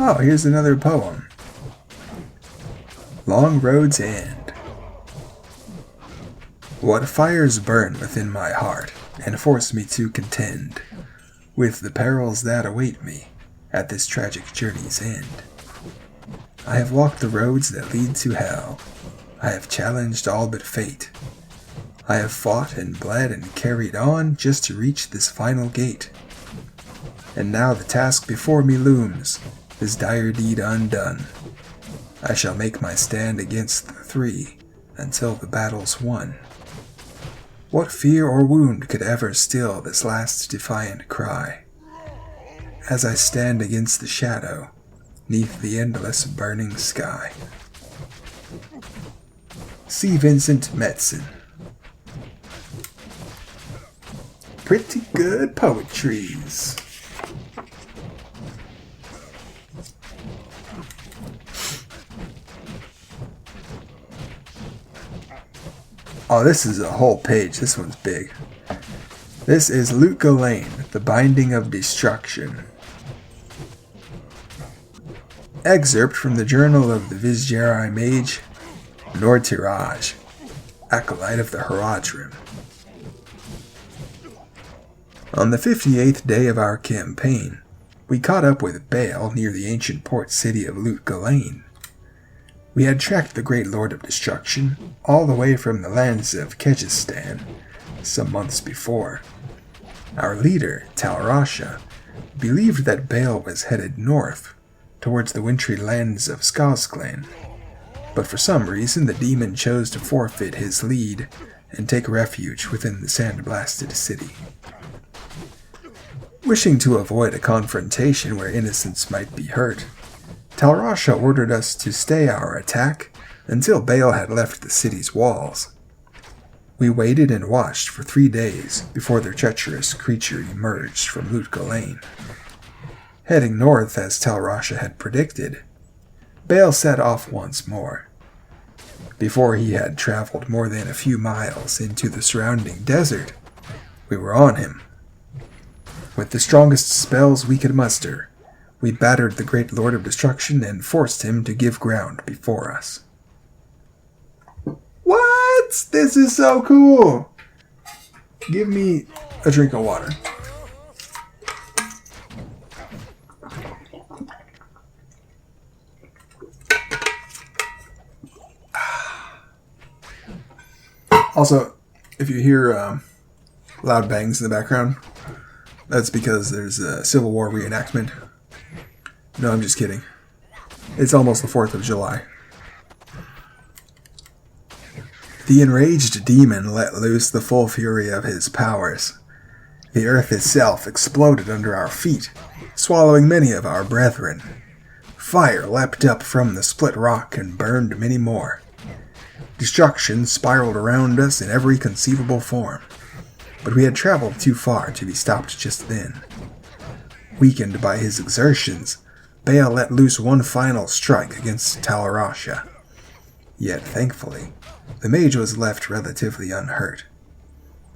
Oh, here's another poem. Long Road's End. What fires burn within my heart and force me to contend with the perils that await me at this tragic journey's end. I have walked the roads that lead to hell. I have challenged all but fate. I have fought and bled and carried on just to reach this final gate. And now the task before me looms, this dire deed undone. I shall make my stand against the three until the battle's won. What fear or wound could ever still this last defiant cry? As I stand against the shadow, 'neath the endless burning sky. C. Vincent Metzen. Pretty good poetries. Oh, this is a whole page. This one's big. This is Luke Ghislaine, The Binding of Destruction. Excerpt from the Journal of the Vizjari Mage, Nortiraj, Acolyte of the Haradrim. On the 58th day of our campaign, we caught up with Baal near the ancient port city of Luke Ghislaine. We had tracked the great Lord of Destruction all the way from the lands of Kyrgyzstan some months before. Our leader, Talrasha, believed that Baal was headed north, towards the wintry lands of Skazglen, but for some reason the demon chose to forfeit his lead and take refuge within the sand-blasted city. Wishing to avoid a confrontation where innocents might be hurt, Talrasha ordered us to stay our attack until Baal had left the city's walls. We waited and watched for 3 days before the treacherous creature emerged from Luke Ghislaine. Heading north as Talrasha had predicted, Baal set off once more. Before he had traveled more than a few miles into the surrounding desert, we were on him. With the strongest spells we could muster, we battered the great Lord of Destruction and forced him to give ground before us. What? This is so cool! Give me a drink of water. Also, if you hear loud bangs in the background, that's because there's a Civil War reenactment. No, I'm just kidding. It's almost the 4th of July. The enraged demon let loose the full fury of his powers. The earth itself exploded under our feet, swallowing many of our brethren. Fire leapt up from the split rock and burned many more. Destruction spiraled around us in every conceivable form, but we had traveled too far to be stopped just then. Weakened by his exertions, Baal let loose one final strike against Talrasha. Yet, thankfully, the mage was left relatively unhurt.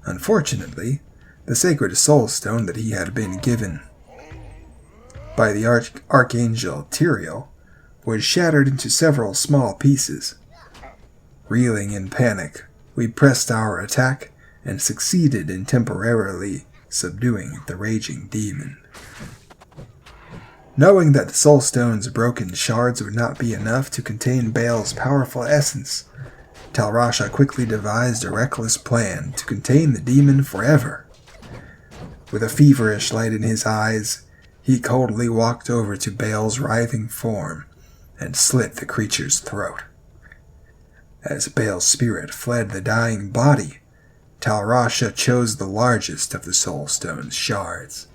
Unfortunately, the sacred soul stone that he had been given by the Archangel Tyrael was shattered into several small pieces. Reeling in panic, we pressed our attack and succeeded in temporarily subduing the raging demon. Knowing that the Soul Stone's broken shards would not be enough to contain Baal's powerful essence, Talrasha quickly devised a reckless plan to contain the demon forever. With a feverish light in his eyes, he coldly walked over to Baal's writhing form and slit the creature's throat. As Baal's spirit fled the dying body, Talrasha chose the largest of the Soul Stone's shards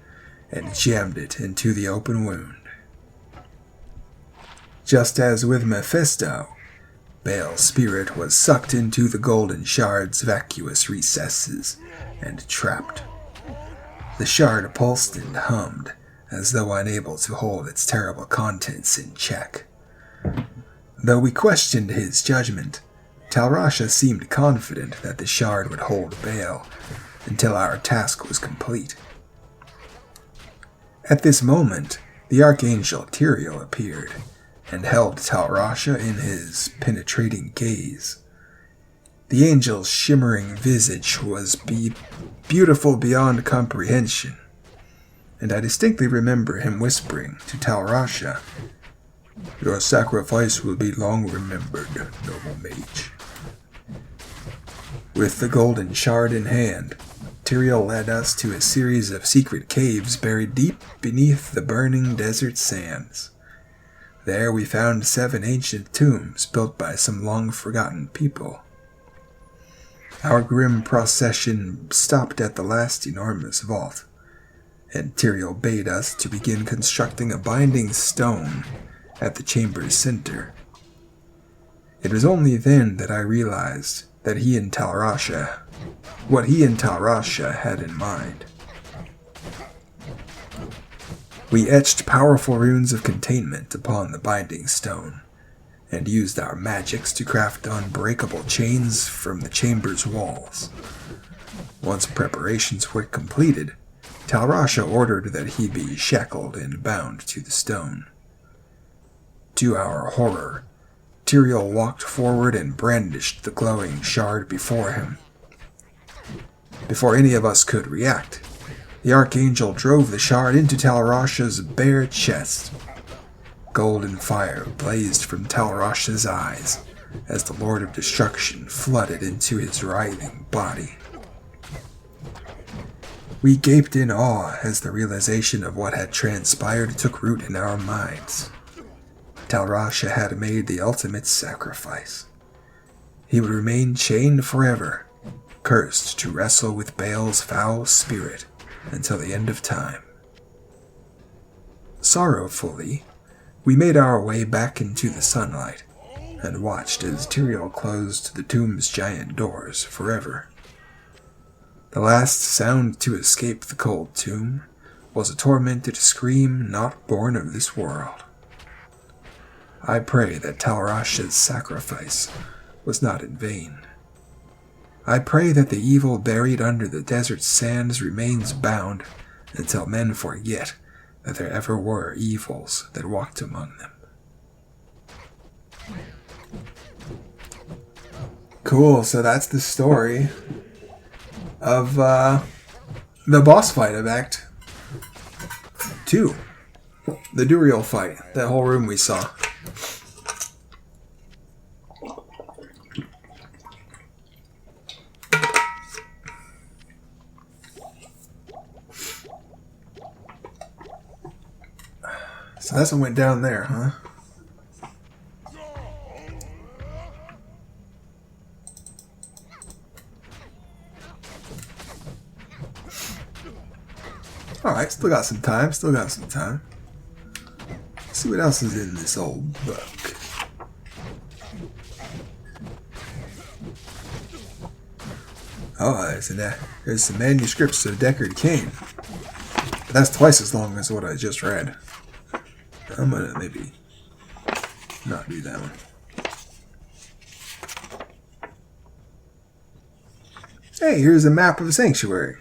and jammed it into the open wound. Just as with Mephisto, Baal's spirit was sucked into the golden shard's vacuous recesses and trapped. The shard pulsed and hummed as though unable to hold its terrible contents in check. Though we questioned his judgment, Talrasha seemed confident that the shard would hold bail until our task was complete. At this moment, the Archangel Tyrael appeared and held Talrasha in his penetrating gaze. The angel's shimmering visage was beautiful beyond comprehension, and I distinctly remember him whispering to Talrasha, "Your sacrifice will be long remembered, noble mage." With the golden shard in hand, Tyrael led us to a series of secret caves buried deep beneath the burning desert sands. There we found 7 ancient tombs built by some long-forgotten people. Our grim procession stopped at the last enormous vault, and Tyrael bade us to begin constructing a binding stone at the chamber's center. It was only then that I realized that what he and Talrasha had in mind. We etched powerful runes of containment upon the binding stone, and used our magics to craft unbreakable chains from the chamber's walls. Once preparations were completed, Talrasha ordered that he be shackled and bound to the stone. To our horror, Tyrael walked forward and brandished the glowing shard before him. Before any of us could react, the Archangel drove the shard into Talrasha's bare chest. Golden fire blazed from Talrasha's eyes as the Lord of Destruction flooded into his writhing body. We gaped in awe as the realization of what had transpired took root in our minds. Talrasha had made the ultimate sacrifice. He would remain chained forever, cursed to wrestle with Baal's foul spirit until the end of time. Sorrowfully, we made our way back into the sunlight and watched as Tyrael closed the tomb's giant doors forever. The last sound to escape the cold tomb was a tormented scream not born of this world. I pray that Talrasha's sacrifice was not in vain. I pray that the evil buried under the desert sands remains bound until men forget that there ever were evils that walked among them. Cool, so that's the story of the boss fight of Act 2. The Duriel fight, that whole room we saw. So that's what went down there, huh? Alright, still got some time, Let's see what else is in this old book. Oh, there's some manuscripts of Deckard Cain. But that's twice as long as what I just read. I'm gonna maybe not do that one. Hey, here's a map of the sanctuary.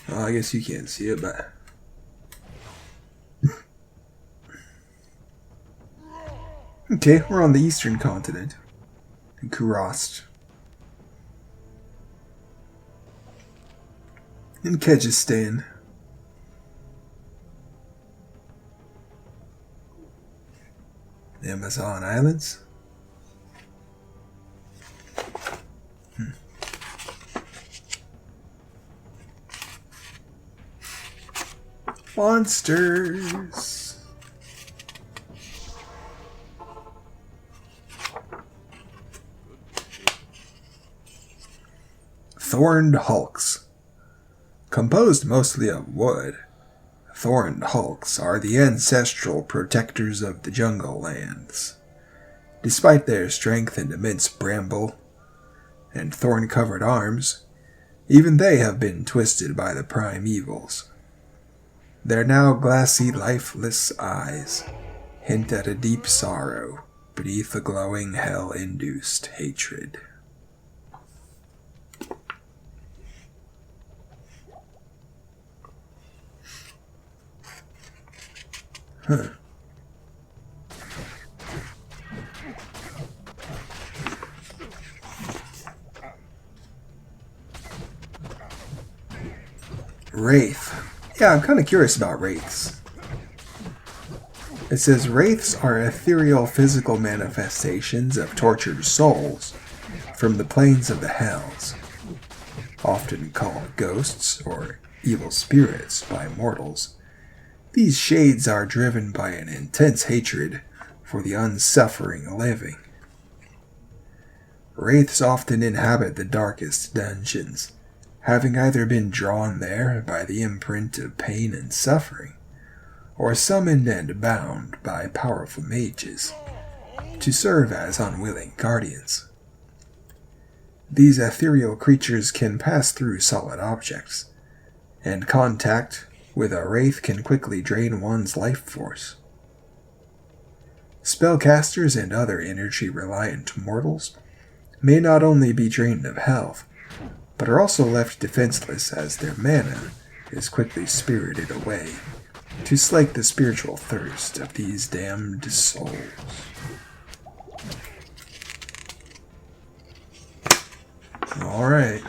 Well, I guess you can't see it, but... Okay, we're on the eastern continent. In Kurast. In Kyrgyzstan. The Amazon Islands. Monsters. Thorned hulks. Composed mostly of wood, thorned hulks are the ancestral protectors of the jungle lands. Despite their strength and immense bramble and thorn-covered arms, even they have been twisted by the prime evils. Their now glassy, lifeless eyes hint at a deep sorrow beneath a glowing hell-induced hatred. Huh. Wraith. Yeah, I'm kind of curious about wraiths. It says wraiths are ethereal physical manifestations of tortured souls from the planes of the hells, often called ghosts or evil spirits by mortals. These shades are driven by an intense hatred for the unsuffering living. Wraiths often inhabit the darkest dungeons, having either been drawn there by the imprint of pain and suffering, or summoned and bound by powerful mages to serve as unwilling guardians. These ethereal creatures can pass through solid objects, and contact with a wraith can quickly drain one's life force. Spellcasters and other energy-reliant mortals may not only be drained of health, but are also left defenseless as their mana is quickly spirited away to slake the spiritual thirst of these damned souls. Alright.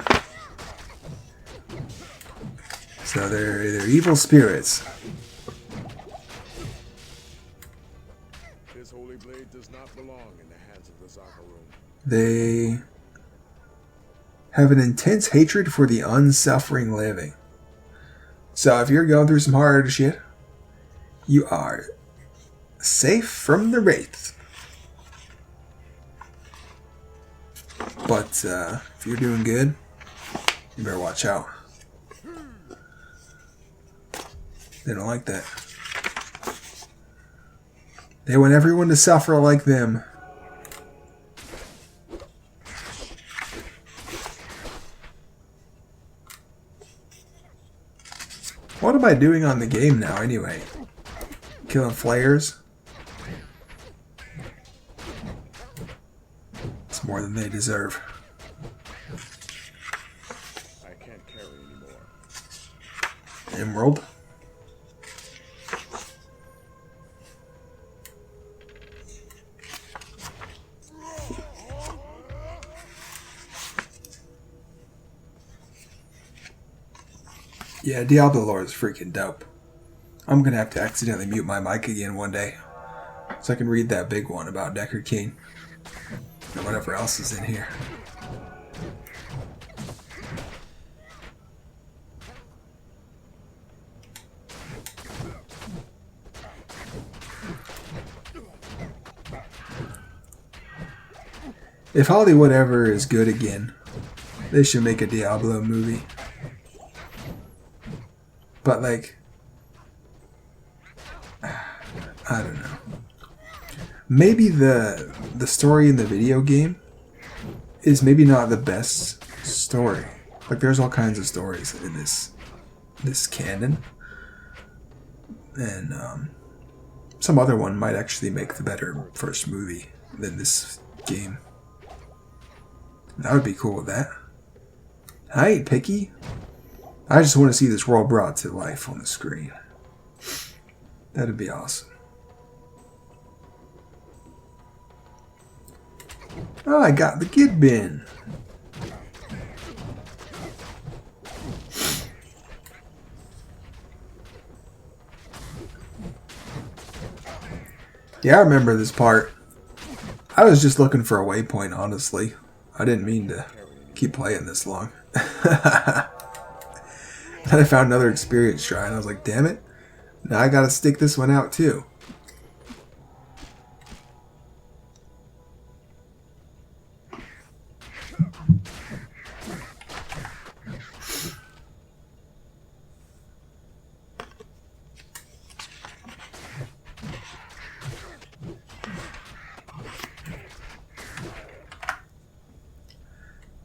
So they're evil spirits. This holy blade does not belong in the hands of the Zaka room. They have an intense hatred for the unsuffering living. So if you're going through some hard shit, you are safe from the wraiths. But if you're doing good, you better watch out. They don't like that. They want everyone to suffer like them. What am I doing on the game now anyway? Killing Flayers? It's more than they deserve. I can't carry anymore. Emerald? Yeah, Diablo lore is freaking dope. I'm gonna have to accidentally mute my mic again one day, so I can read that big one about Decker King and whatever else is in here. If Hollywood ever is good again, they should make a Diablo movie. But like, I don't know. Maybe the story in the video game is maybe not the best story. Like, there's all kinds of stories in this canon, and some other one might actually make the better first movie than this game. I would be cool with that. I ain't picky. I just want to see this world brought to life on the screen. That'd be awesome. Oh, I got the Gidbinn. Yeah, I remember this part. I was just looking for a waypoint, honestly. I didn't mean to keep playing this long. Then I found another experience shrine. I was like, damn it. Now I gotta stick this one out too.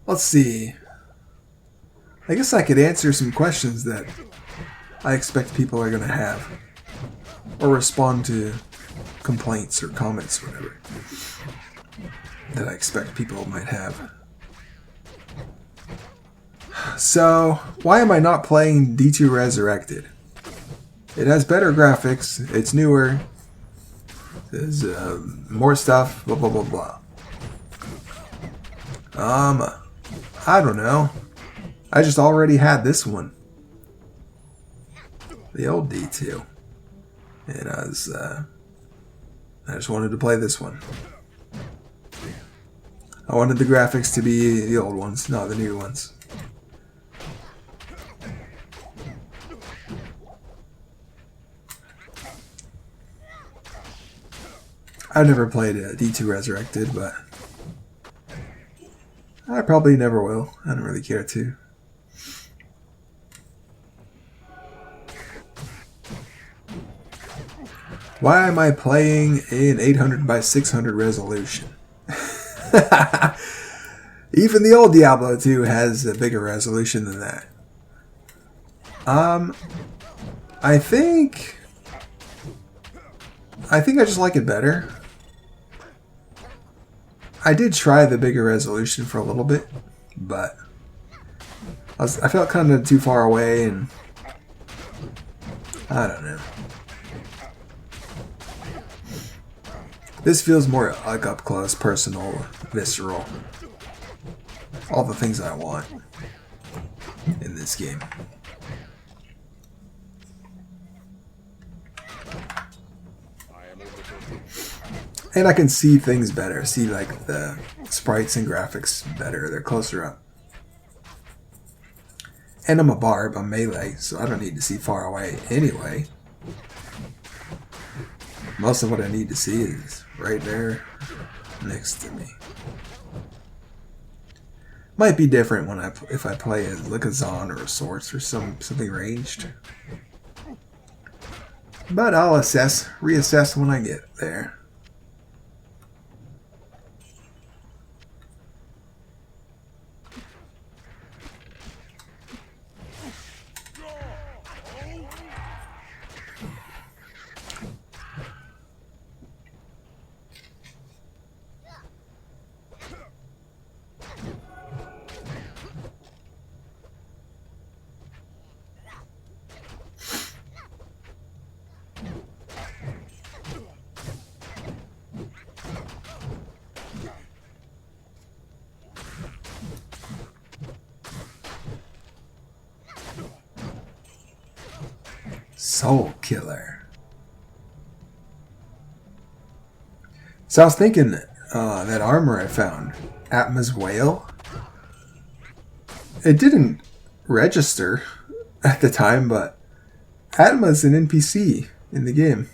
Let's see. I guess I could answer some questions that I expect people are going to have, or respond to complaints or comments or whatever that I expect people might have. So, why am I not playing D2 Resurrected? It has better graphics, it's newer, there's more stuff, blah blah blah blah. I don't know. I just already had this one. The old D2. And I just wanted to play this one. I wanted the graphics to be the old ones, not the new ones. I've never played D2 Resurrected, but I probably never will. I don't really care to. Why am I playing an 800 by 600 resolution? Even the old Diablo 2 has a bigger resolution than that. I think I just like it better. I did try the bigger resolution for a little bit, but I felt kind of too far away, and I don't know. This feels more like up close, personal, visceral. All the things I want in this game. And I can see things better. See like the sprites and graphics better. They're closer up. And I'm a Barb, I'm melee, so I don't need to see far away anyway. Most of what I need to see is right there next to me. Might be different when if I play as like a Zon or a Swords or something ranged. But I'll reassess when I get there. Soul Killer. So I was thinking that armor I found, Atma's Wail, it didn't register at the time, but Atma's an NPC in the game.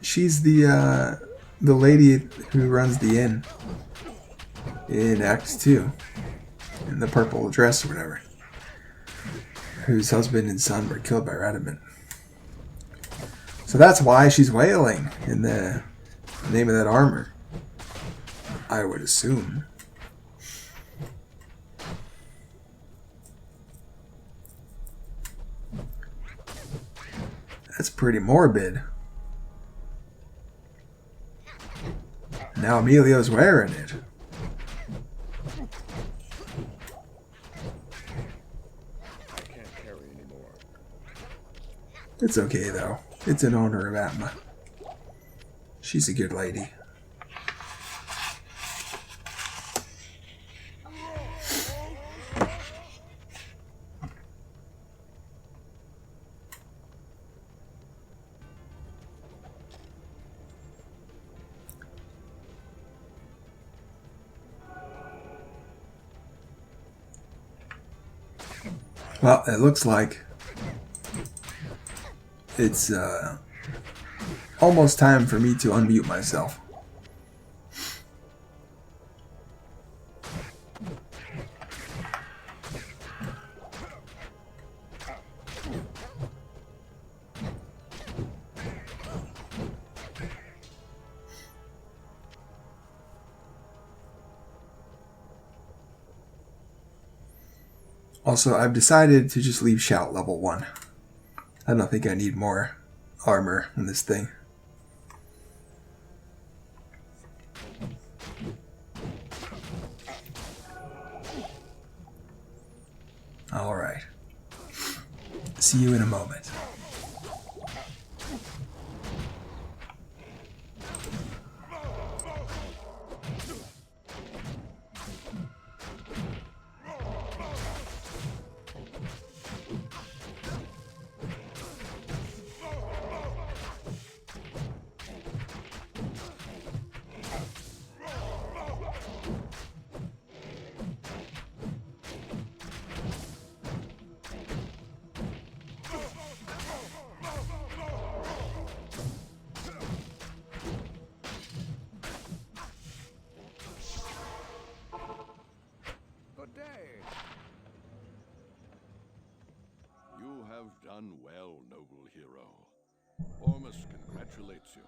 She's the lady who runs the inn in Act 2, in the purple dress or whatever, whose husband and son were killed by Ragnarok. So that's why she's wailing in the name of that armor, I would assume. That's pretty morbid. Now Emilio's wearing it. It's okay though. It's in honor of Atma. She's a good lady. Well, it looks like it's almost time for me to unmute myself. Also, I've decided to just leave Shout level 1. I don't think I need more armor in this thing. Alright. See you in a moment. Good day. You have done well, noble hero. Ormus congratulates you.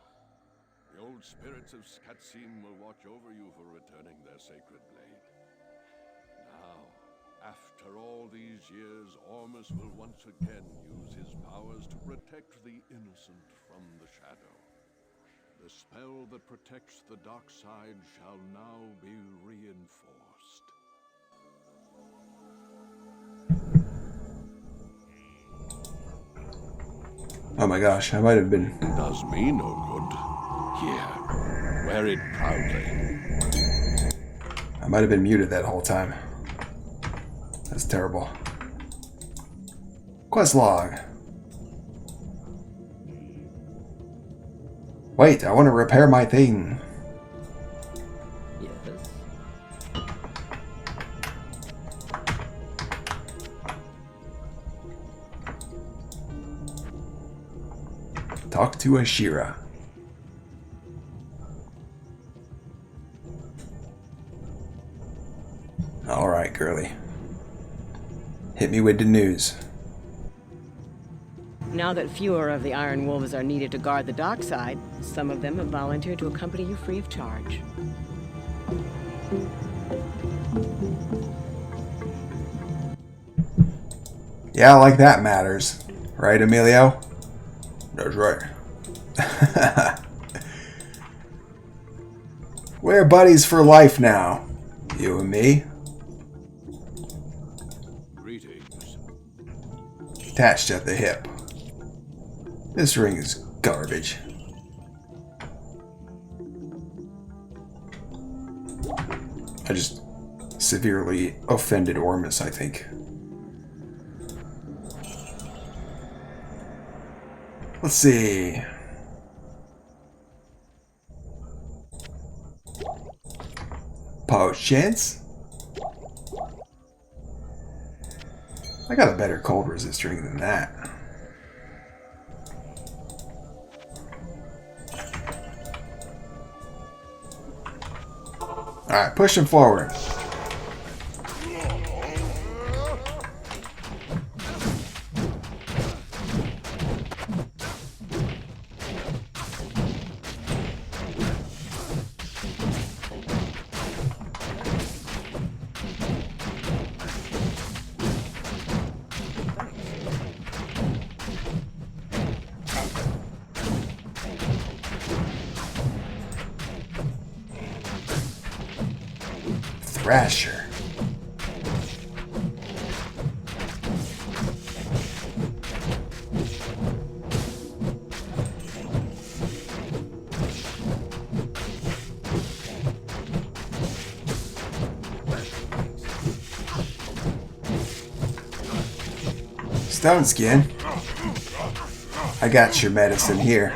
The old spirits of Skatsin will watch over you for returning their sacred blade. Now, after all these years, Ormus will once again use his powers to protect the innocent from the shadow. The spell that protects the dark side shall now be reinforced. Oh my gosh, I might have been... Does me no good. Here, wear it proudly. I might have been muted that whole time. That's terrible. Quest log. Wait, I want to repair my thing. Yes. Talk to Ashira. Alright, girly. Hit me with the news. Now that fewer of the Iron Wolves are needed to guard the dockside, some of them have volunteered to accompany you free of charge. Yeah, like that matters. Right, Emilio? That's right. We're buddies for life now. You and me. Greetings. Attached at the hip. This ring is garbage. I just severely offended Ormus, I think. Let's see. Potions? I got a better cold resist ring than that. Alright, push him forward. Thrasher. Stone Skin. I got your medicine here.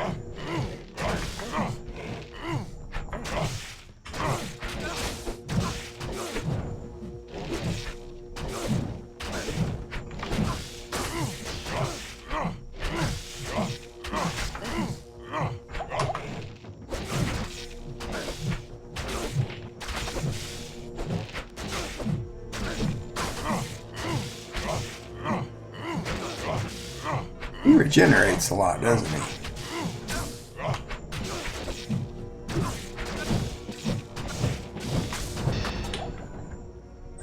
He regenerates a lot, doesn't he?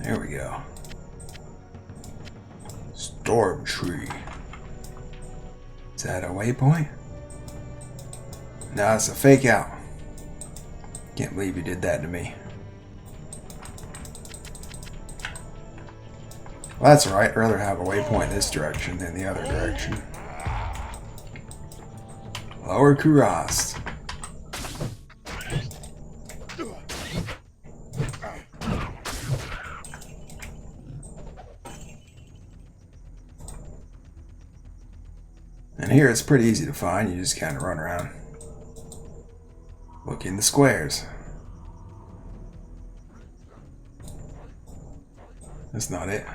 There we go. Storm tree. Is that a waypoint? No, it's a fake out. Can't believe you did that to me. Well, that's right. I'd rather have a waypoint this direction than the other direction. Lower Kurast. And here it's pretty easy to find. You just kind of run around. Look in the squares. That's not it.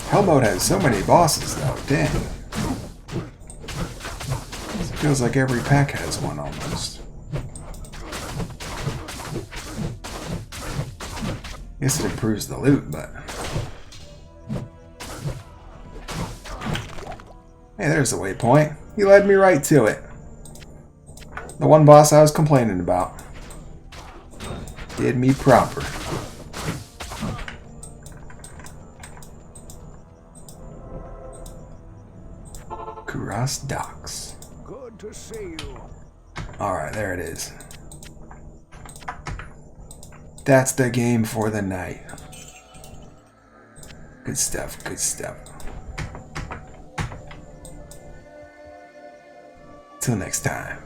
Hell mode has so many bosses though, dang. It feels like every pack has one almost. Guess it improves the loot, but... Hey, there's the waypoint. He led me right to it. The one boss I was complaining about. Did me proper. Kurast docks. Good to see you. Alright, there it is. That's the game for the night. Good stuff, good stuff. Till next time.